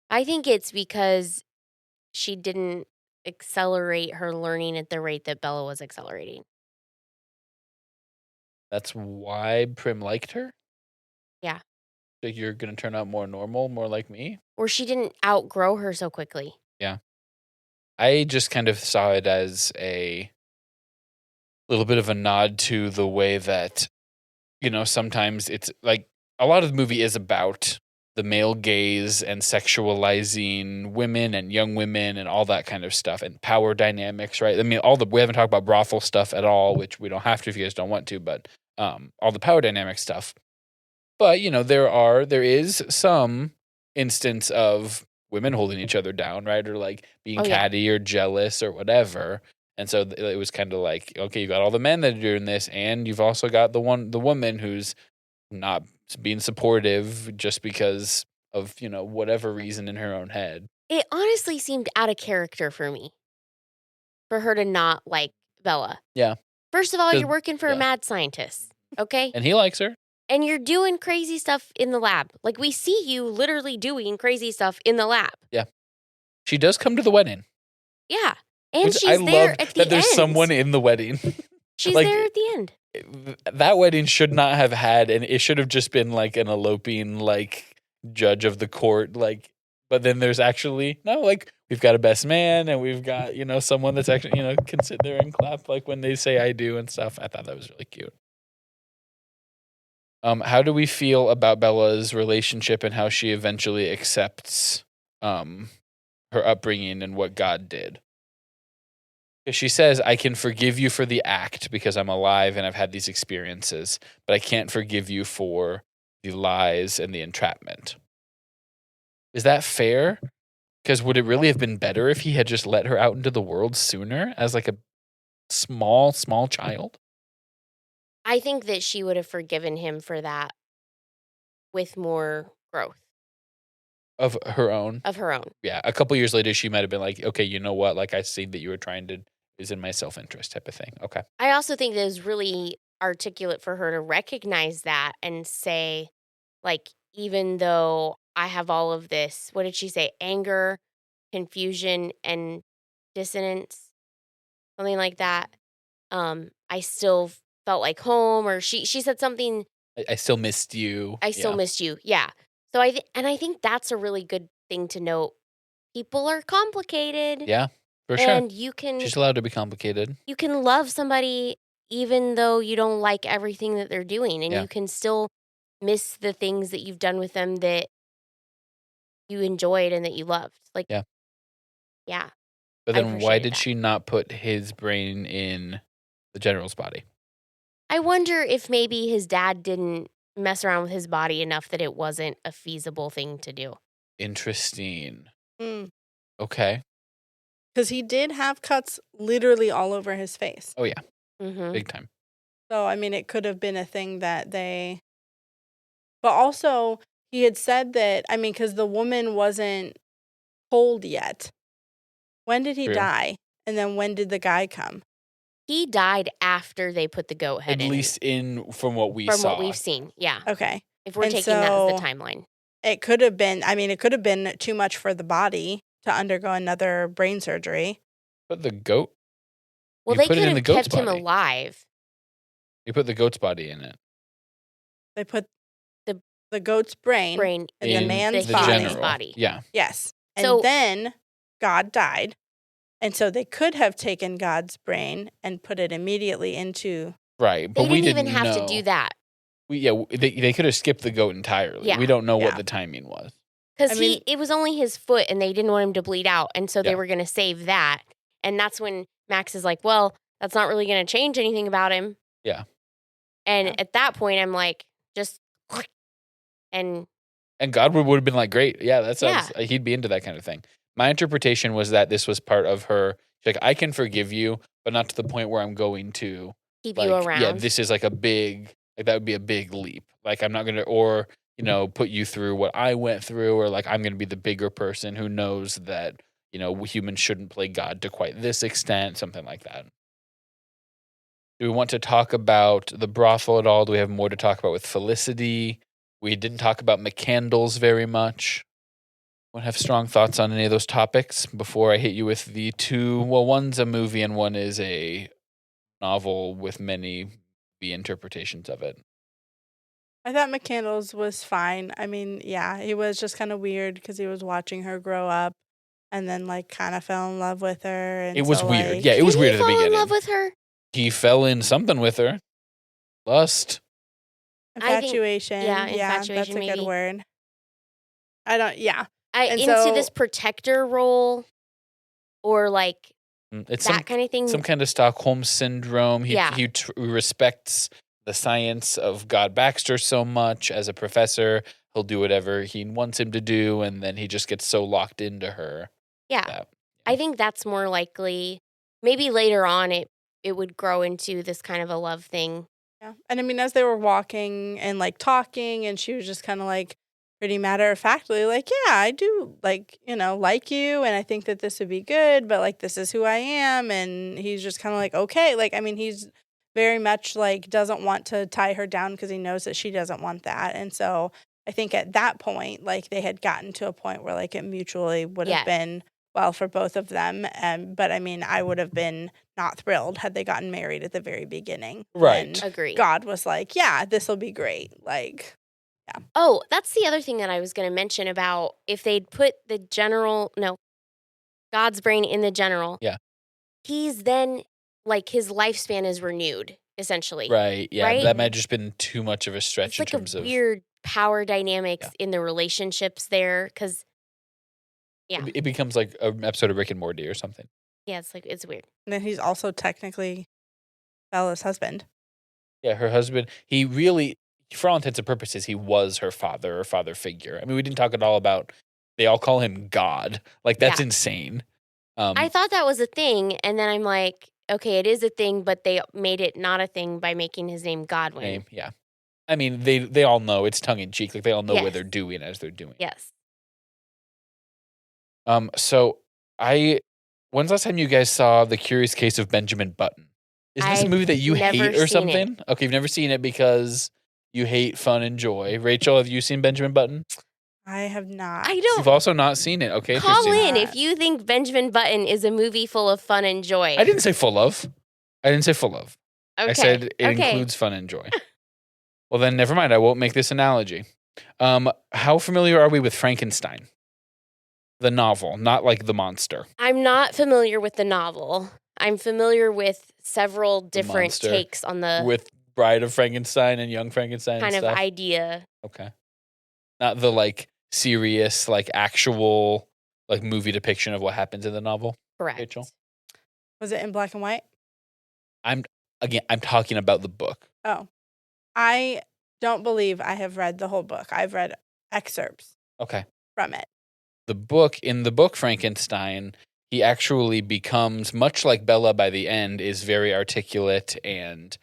I think it's because she didn't accelerate her learning at the rate that Bella was accelerating. That's why Prim liked her? Yeah. So you're going to turn out more normal, more like me? Or she didn't outgrow her so quickly. Yeah. I just kind of saw it as a little bit of a nod to the way that, sometimes it's like a lot of the movie is about the male gaze and sexualizing women and young women and all that kind of stuff and power dynamics, right? I mean, we haven't talked about brothel stuff at all, which we don't have to if you guys don't want to, but all the power dynamic stuff. But, there is some instance of women holding each other down, right? Or like being catty or jealous or whatever. And so it was kind of like, okay, you got all the men that are doing this, and you've also got the woman who's not being supportive just because of, whatever reason in her own head. It honestly seemed out of character for me, for her to not like Bella. Yeah. First of all, you're working for a mad scientist, okay? And he likes her. And you're doing crazy stuff in the lab. Like, we see you literally doing crazy stuff in the lab. Yeah. She does come to the wedding. Yeah. And she's there at the end. That there's someone in the wedding. She's there at the end. That wedding should not have had, and it should have just been like an eloping, like, judge of the court, like, But then there's actually, no, like, we've got a best man and we've got, someone that's actually, can sit there and clap like when they say I do and stuff. I thought that was really cute. How do we feel about Bella's relationship and how she eventually accepts her upbringing and what God did? Because she says, I can forgive you for the act because I'm alive and I've had these experiences, but I can't forgive you for the lies and the entrapment. Is that fair? Because would it really have been better if he had just let her out into the world sooner as like a small child? I think that she would have forgiven him for that with more growth Of her own? of her own. Yeah, a couple years later, she might have been like, okay, you know what? Like, I see that you were trying to, is in my self-interest type of thing. Okay. I also think that it was really articulate for her to recognize that and say, like, even though I have all of this, what did she say? Anger, confusion, and dissonance, something like that. I still felt like home, or she said something. I still missed you. I still missed you. Yeah. So I think that's a really good thing to note. People are complicated. Yeah, for sure. And She's allowed to be complicated. you can love somebody even though you don't like everything that they're doing, and Yeah. you can still miss the things that you've done with them that you enjoyed and that you loved. Like, Yeah. Yeah. But I then why appreciated did that. she not put his brain in the general's body? I wonder if maybe his dad didn't mess around with his body enough that it wasn't a feasible thing to do. Interesting. Because Okay. he did have cuts literally all over his face. Oh, yeah. Mm-hmm. Big time. So, I mean, it could have been a thing that they. But also, he had said that, I mean, because the woman wasn't told yet. When did he True. die? And then when did the guy come? He died after they put the goat head At in. least from what we saw. From what we've seen. Yeah. Okay. If we're And taking that as the so- timeline. It could have been, I mean, it could have been too much for the body to undergo another brain surgery. But the goat, Well, You they put it could in have the goat's kept him body. alive. you put the goat's body in it. They put the goat's brain. Brain In the in man's the body. human's body. Yeah. Yes. And So- then God died. And so they could have taken God's brain and put it immediately into. Right. But They we didn't even didn't have know. to do that. They could have skipped the goat entirely. Yeah. We don't know Yeah. what the timing was. Because I mean- it was only his foot and they didn't want him to bleed out. And so they Yeah. were going to save that. And that's when Max is like, well, that's not really going to change anything about him. Yeah. And Yeah. at that point, I'm like, just, and And God would have been like, great. Yeah, that sounds, he'd be into that kind of thing. My interpretation was that this was part of her. She's like, I can forgive you, but not to the point where I'm going to. keep Like, you around. yeah, this is like a big, like that would be a big leap. Like, I'm not going to, or, put you through what I went through, or like, I'm going to be the bigger person who knows that, humans shouldn't play God to quite this extent, something like that. Do we want to talk about the brothel at all? Do we have more to talk about with Felicity? We didn't talk about McCandles very much. Want to have strong thoughts on any of those topics before I hit you with the two? Well, one's a movie and one is a novel with many interpretations of it. I thought McCandles was fine. I mean, yeah, he was just kind of weird because he was watching her grow up and then, like, kind of fell in love with her. And It was so, weird. like- Yeah, it was Did weird he at the fall in beginning. love with her? He fell in something with her. Lust. I think- Infatuation. yeah, that's infatuation, a maybe. good word. Yeah. And Into so- this protector role or like It's that kind of thing. some kind of Stockholm syndrome. He Yeah. respects the science of God Baxter so much as a professor. He'll do whatever he wants him to do, and then he just gets so locked into her. Yeah. that- I think that's more likely. Maybe later on it would grow into this kind of a love thing. Yeah. And I mean, as they were walking and, like, talking, and she was just kind of, like, pretty matter-of-factly, like, yeah, I do, like you, and I think that this would be good, but, like, this is who I am. And he's just kind of like, okay. Like, I mean, he's very much, like, doesn't want to tie her down because he knows that she doesn't want that. And so I think at that point, like, they had gotten to a point where, like, it mutually would have Yes. been well for both of them. But, I mean, I would have been not thrilled had they gotten married at the very beginning. Right. when Agree. God was like, yeah, this will be great. Like, Oh, that's the other thing that I was going to mention about if they'd put God's brain in the general. Yeah. He's then, like, his lifespan is renewed, essentially. Right. Yeah. Right? That might have just been too much of a stretch It's in like a terms of. weird power dynamics in the relationships there, because, yeah. It becomes like an episode of Rick and Morty or something. Yeah, it's weird. And then he's also technically Bella's husband. Yeah, her husband, he really, for all intents and purposes, he was her father or father figure. I mean, we didn't talk at all about, they all call him God. Like, that's insane. I thought that was a thing, and then I'm like, okay, it is a thing, but they made it not a thing by making his name Godwin. Yeah. I mean, they all know it's tongue-in-cheek. Like, they all know what Yes. they're doing as they're doing. Yes. So, when's the last time you guys saw The Curious Case of Benjamin Button? Is this a I've movie that you never hate or seen it. something? Okay, you've never seen it because you hate fun and joy. Rachel, have you seen Benjamin Button? I have not. I You've don't. also not seen it. Okay, Call interesting. in if you think Benjamin Button is a movie full of fun and joy. I didn't say full of. Okay. I said it okay. includes fun and joy. Well, then never mind. I won't make this analogy. How familiar are we with Frankenstein? The novel, not like the monster. I'm not familiar with the novel. I'm familiar with several different monster. takes on the With Bride of Frankenstein and Young Frankenstein kind and of stuff. idea. Okay. Not the like serious, like actual like movie depiction of what happens in the novel. Correct. Rachel? Was it in black and white? I'm talking about the book. Oh. I don't believe I have read the whole book. I've read excerpts Okay. from it. In the book Frankenstein, he actually becomes, much like Bella by the end, is very articulate and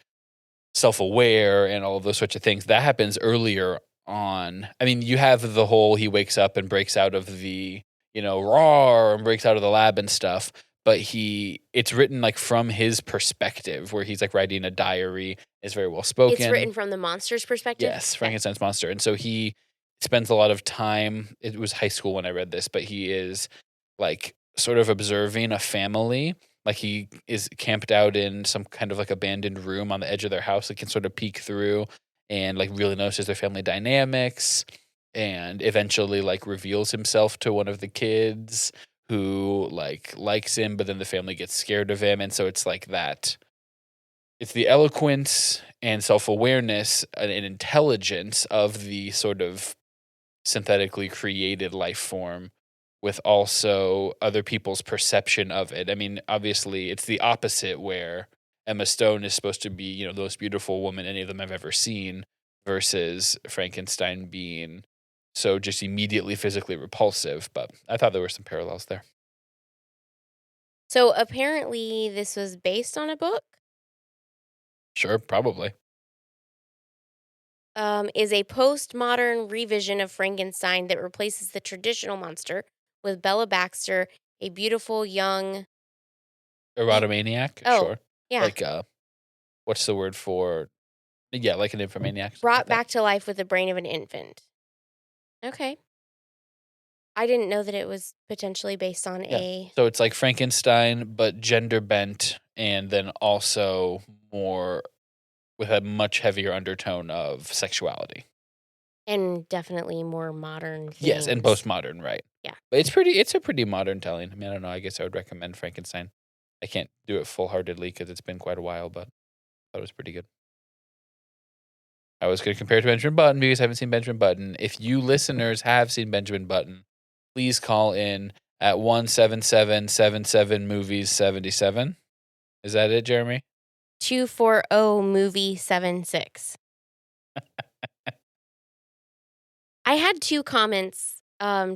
self-aware and all of those sorts of things. That happens earlier on. I mean, you have the whole he wakes up and breaks out of the, roar and breaks out of the lab and stuff. But it's written like from his perspective, where he's like writing a diary, is very well spoken. It's written from the monster's perspective? Yes, Frankenstein's monster. And so he spends a lot of time, it was high school when I read this, but he is like sort of observing a family. Like he is camped out in some kind of like abandoned room on the edge of their house that can sort of peek through and like really notices their family dynamics, and eventually like reveals himself to one of the kids who likes him, but then the family gets scared of him. And so it's like that. It's the eloquence and self-awareness and intelligence of the sort of synthetically created life form with also other people's perception of it. I mean, obviously, it's the opposite where Emma Stone is supposed to be, the most beautiful woman any of them I've ever seen, versus Frankenstein being so just immediately physically repulsive. But I thought there were some parallels there. So apparently this was based on a book? Sure, probably. Is a postmodern revision of Frankenstein that replaces the traditional monster with Bella Baxter, a beautiful young... Erotomaniac? Oh, Sure. yeah. Like, what's the word for... Yeah, like an infomaniac. Brought back to life with the brain of an infant. Okay. I didn't know that it was potentially based on a... So it's like Frankenstein, but gender bent, and then also more with a much heavier undertone of sexuality. And definitely more modern themes. Yes, and postmodern, right. Yeah. But it's a pretty modern telling. I mean, I don't know. I guess I would recommend Frankenstein. I can't do it full-heartedly because it's been quite a while, but I thought it was pretty good. I was going to compare it to Benjamin Button because I haven't seen Benjamin Button. If you listeners have seen Benjamin Button, please call in at 177-77-movies-77. Is that it, Jeremy? 240-movie-76. I had two comments,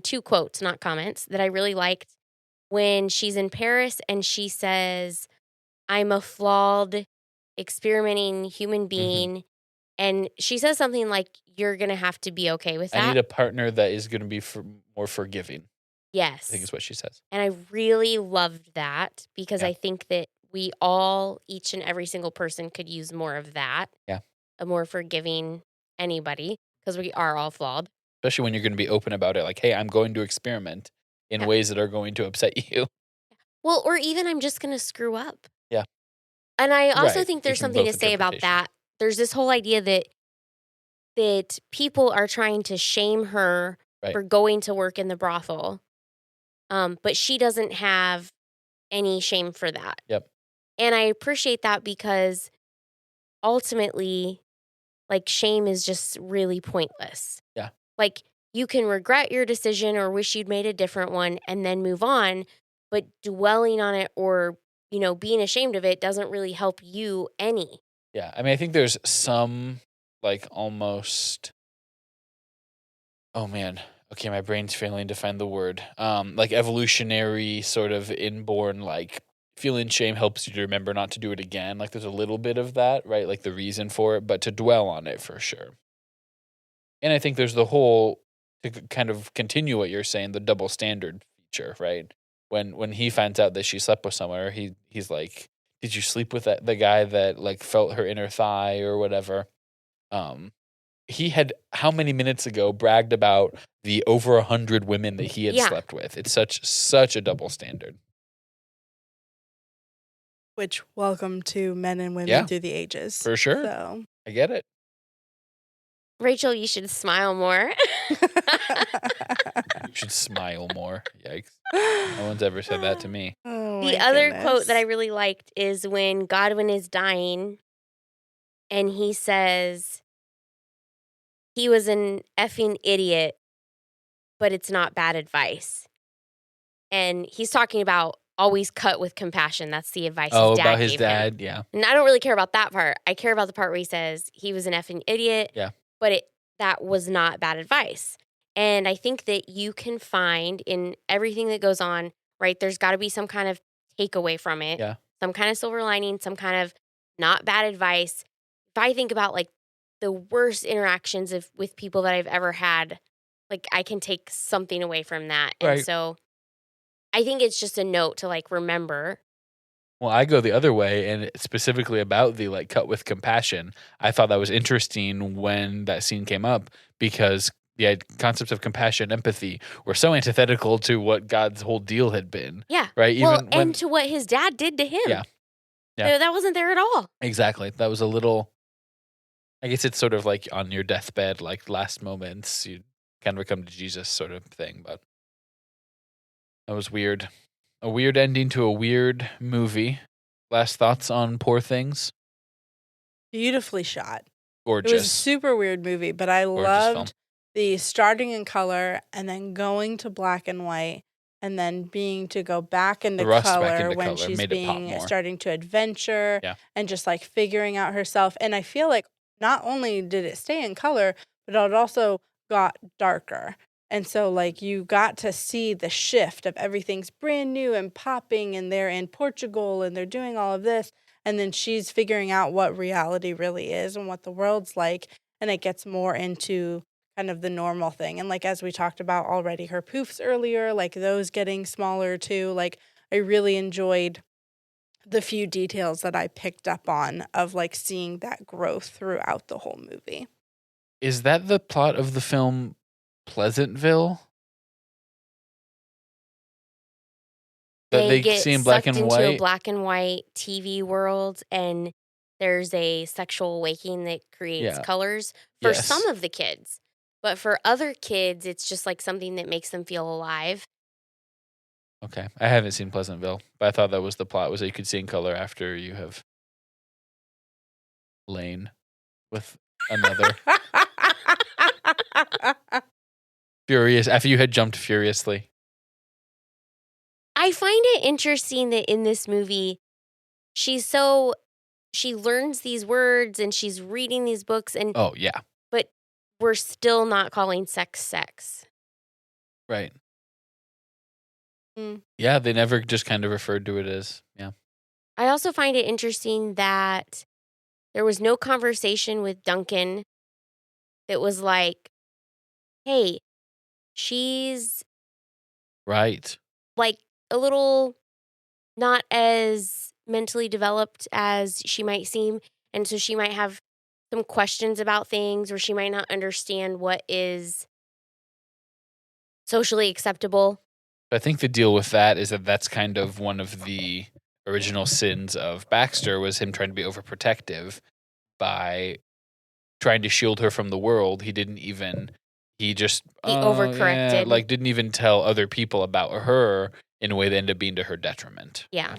two quotes, not comments, that I really liked when she's in Paris and she says, I'm a flawed, experimenting human being. And she says something like, you're going to have to be okay with that. I need a partner that is going to be more forgiving. Yes. I think is what she says. And I really loved that because Yeah. I think that we all, each and every single person could use more of that. Yeah. A more forgiving anybody because we are all flawed. Especially when you're going to be open about it. Like, hey, I'm going to experiment in ways that are going to upset you. Well, or even I'm just going to screw up. Yeah. And I also Right. think there's Different something to both say about interpretations. that. There's this whole idea that that people are trying to shame her Right. for going to work in the brothel. But she doesn't have any shame for that. Yep. And I appreciate that because ultimately, like, shame is just really pointless. Yeah. Like, you can regret your decision or wish you'd made a different one and then move on, but dwelling on it or, being ashamed of it doesn't really help you any. Yeah. I mean, I think there's some, like, almost. Oh, man. Okay, my brain's failing to find the word. Like, evolutionary sort of inborn, like, feeling shame helps you to remember not to do it again. Like, there's a little bit of that, right? Like, the reason for it, but to dwell on it for sure. And I think there's the whole, to kind of continue what you're saying, the double standard feature, right? When he finds out that she slept with someone, he's like, "Did you sleep with the guy that, like, felt her inner thigh or whatever?" He had, how many minutes ago, bragged about the over 100 women that he had slept with. It's such a double standard. Which, welcome to men and women through the ages. For sure. So I get it. Rachel, you should smile more. You should smile more. Yikes. No one's ever said that to me. Oh, the other quote that I really liked is when Godwin is dying and he says, he was an effing idiot, but it's not bad advice. And he's talking about always cut with compassion. That's the advice his dad about his gave dad, him. yeah. And I don't really care about that part. I care about the part where he says he was an effing idiot, but that was not bad advice. And I think that you can find in everything that goes on, right, there's got to be some kind of takeaway from it, some kind of silver lining, some kind of not bad advice. If I think about, like, the worst interactions with people that I've ever had, like, I can take something away from that. And so I think it's just a note to, like, remember. Well, I go the other way, and specifically about the, like, cut with compassion. I thought that was interesting when that scene came up because the concepts of compassion, empathy were so antithetical to what God's whole deal had been. Yeah. Right? And to what his dad did to him. Yeah. That wasn't there at all. Exactly. That was a little, I guess it's sort of like on your deathbed, like last moments, you kind of come to Jesus sort of thing, but that was weird. A weird ending to a weird movie. Last thoughts on Poor Things? Beautifully shot. Gorgeous. It was a super weird movie, but I loved film. the starting in color and then going to black and white and then being to go back into color when she's starting to adventure and just, like, figuring out herself. And I feel like not only did it stay in color, but it also got darker. And so, like, you got to see the shift of everything's brand new and popping, and they're in Portugal and they're doing all of this. And then she's figuring out what reality really is and what the world's like. And it gets more into kind of the normal thing. And, like, as we talked about already, her poofs earlier, like, those getting smaller too. Like, I really enjoyed the few details that I picked up on of, like, seeing that growth throughout the whole movie. Is that the plot of the film Pleasantville? That they get see in black and sucked white? into a black and white TV world, and there's a sexual awakening that creates colors for some of the kids. But for other kids, it's just, like, something that makes them feel alive. Okay. I haven't seen Pleasantville, but I thought that was the plot, was that you could see in color after you have lain with another. Furious, after you had jumped furiously. I find it interesting that in this movie, she learns these words and she's reading these books and oh yeah, but we're still not calling sex. Right. Yeah, they never just kind of referred to it as, I also find it interesting that there was no conversation with Duncan that was like, hey, she's right, like a little not as mentally developed as she might seem. And so she might have some questions about things, or she might not understand what is socially acceptable. I think the deal with that is that that's kind of one of the original sins of Baxter, was him trying to be overprotective by trying to shield her from the world. He didn't even. He just overcorrected. like didn't even tell other people about her in a way that ended up being to her detriment. Yeah.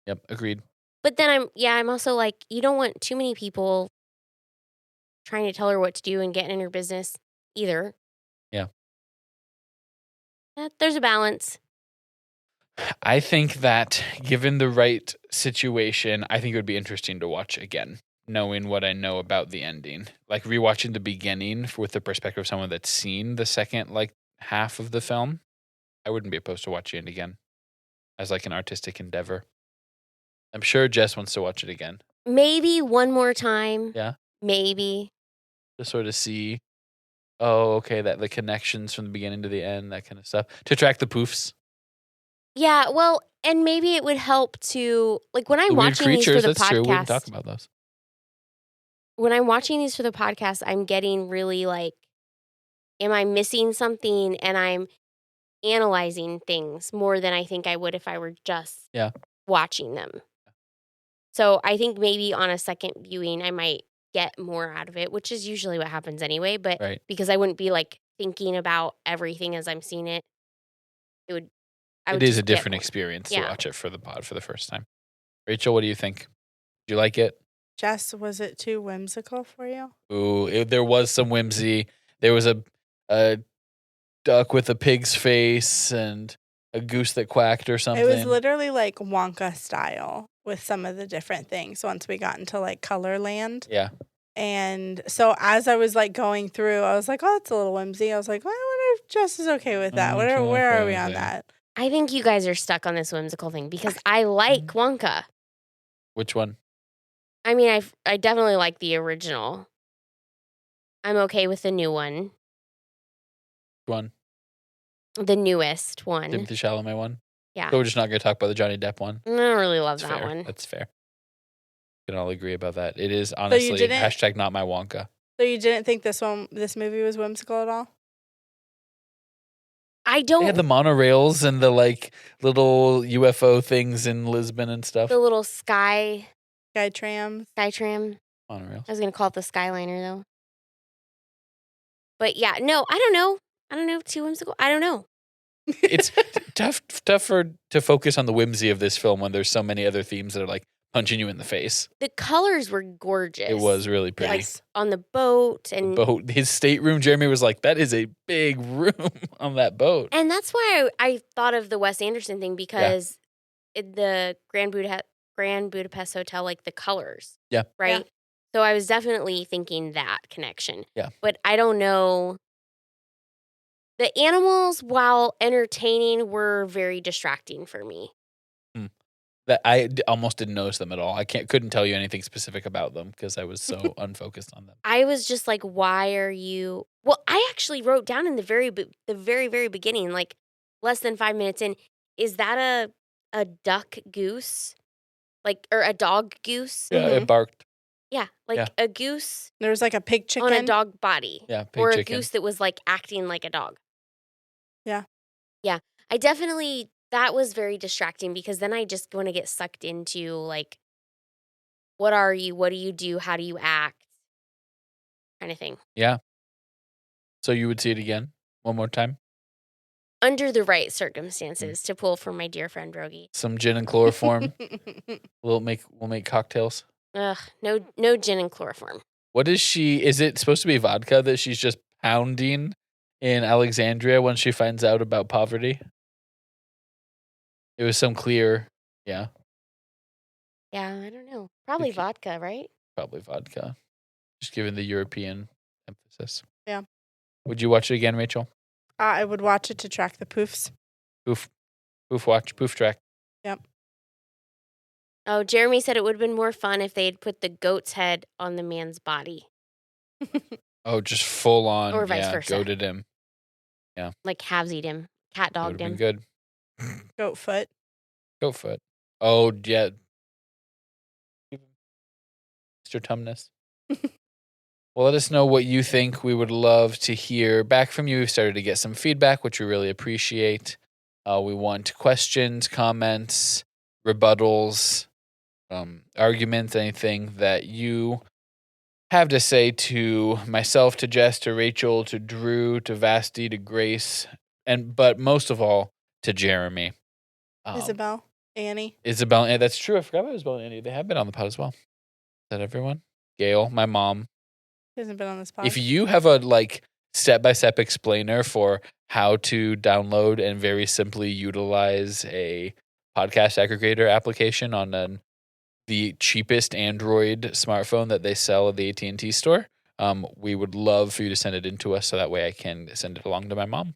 Yep, agreed. But then I'm also like, you don't want too many people trying to tell her what to do and getting in her business either. Yeah. There's a balance. I think that given the right situation, I think it would be interesting to watch again, knowing what I know about the ending. Like rewatching the beginning with the perspective of someone that's seen the second half of the film. I wouldn't be opposed to watching it again as like an artistic endeavor. I'm sure Jess wants to watch it again. Maybe one more time. Yeah. Maybe. To sort of see, okay, that the connections from the beginning to the end, that kind of stuff. To track the poofs. Yeah, well, and maybe it would help to, like, when I'm The weird watching these for creatures, the that's true. We can podcast. talk about those. When I'm watching these for the podcast, I'm getting really like, am I missing something? And I'm analyzing things more than I think I would if I were just watching them. So I think maybe on a second viewing, I might get more out of it, which is usually what happens anyway. But because I wouldn't be like thinking about everything as I'm seeing it, it is a different experience to watch it for the pod for the first time. Rachel, what do you think? Did you like it? Jess, was it too whimsical for you? Ooh, there was some whimsy. There was a duck with a pig's face and a goose that quacked or something. It was literally like Wonka style with some of the different things once we got into like Colorland. Yeah. And so as I was like going through, I was like, oh, that's a little whimsy. I was like, well, I wonder if Jess is okay with that. Where are we on that? I think you guys are stuck on this whimsical thing because I like Wonka. Which one? I mean, I definitely like the original. I'm okay with the new one. Which one? The newest one. Timothy Chalamet one? Yeah. So we're just not going to talk about the Johnny Depp one? I don't really love That's that fair. one. That's fair. We can all agree about that. It is honestly hashtag not my Wonka. So you didn't think this movie was whimsical at all? I don't. They had the monorails and the like little UFO things in Lisbon and stuff. The little sky tram. Monorails. Monorails. I was going to call it the Skyliner though. But yeah, no, I don't know. Too whimsical. I don't know. It's tougher to focus on the whimsy of this film when there's so many other themes that are like punching you in the face. The colors were gorgeous. It was really pretty. Like on the boat and his stateroom. Jeremy was like, "That is a big room on that boat." And that's why I thought of the Wes Anderson thing because the Grand Budapest Hotel, like the colors. Yeah. Right. Yeah. So I was definitely thinking that connection. Yeah. But I don't know. The animals, while entertaining, were very distracting for me. That I almost didn't notice them at all. I couldn't tell you anything specific about them because I was so unfocused on them. I was just like, why are you? Well, I actually wrote down in the very beginning, like less than 5 minutes in, is that a duck goose, like or a dog goose? Yeah, it barked. Yeah, like a goose. There was like a pig chicken on a dog body. Yeah, or a goose that was like acting like a dog. Yeah. Yeah, I definitely. That was very distracting because then I just want to get sucked into like, what are you? What do you do? How do you act? Kind of thing. Yeah. So you would see it again one more time? Under the right circumstances to pull from my dear friend Rogge. Some gin and chloroform. We'll make cocktails. Ugh, no gin and chloroform. What is she? Is it supposed to be vodka that she's just pounding in Alexandria when she finds out about poverty? It was some clear, yeah. Yeah, I don't know. Probably vodka, right? Probably vodka. Just given the European emphasis. Yeah. Would you watch it again, Rachel? I would watch it to track the poofs. Poof watch, poof track. Yep. Oh, Jeremy said it would have been more fun if they had put the goat's head on the man's body. Oh, just full on. Or vice versa. Goated him. Yeah. Like halvesied him. Cat dogged him. Good. Goat foot. Goat foot. Oh, yeah. Mr. Tumnus. Well, let us know what you think. We would love to hear back from you. We've started to get some feedback, which we really appreciate. We want questions, comments, rebuttals, arguments, anything that you have to say to myself, to Jess, to Rachel, to Drew, to Vasti, to Grace, but most of all to Jeremy. Isabel, Annie. Isabel, and that's true. I forgot about Isabel and Annie. They have been on the pod as well. Is that everyone? Gail, my mom. She hasn't been on this pod. If you have a step-by-step explainer for how to download and very simply utilize a podcast aggregator application on the cheapest Android smartphone that they sell at the AT&T store, we would love for you to send it in to us so that way I can send it along to my mom,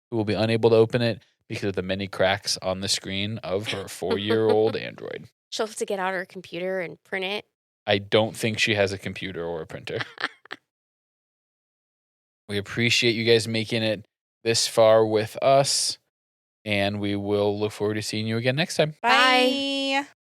who will be unable to open it because of the many cracks on the screen of her 4-year-old Android. She'll have to get out her computer and print it. I don't think she has a computer or a printer. We appreciate you guys making it this far with us, and we will look forward to seeing you again next time. Bye.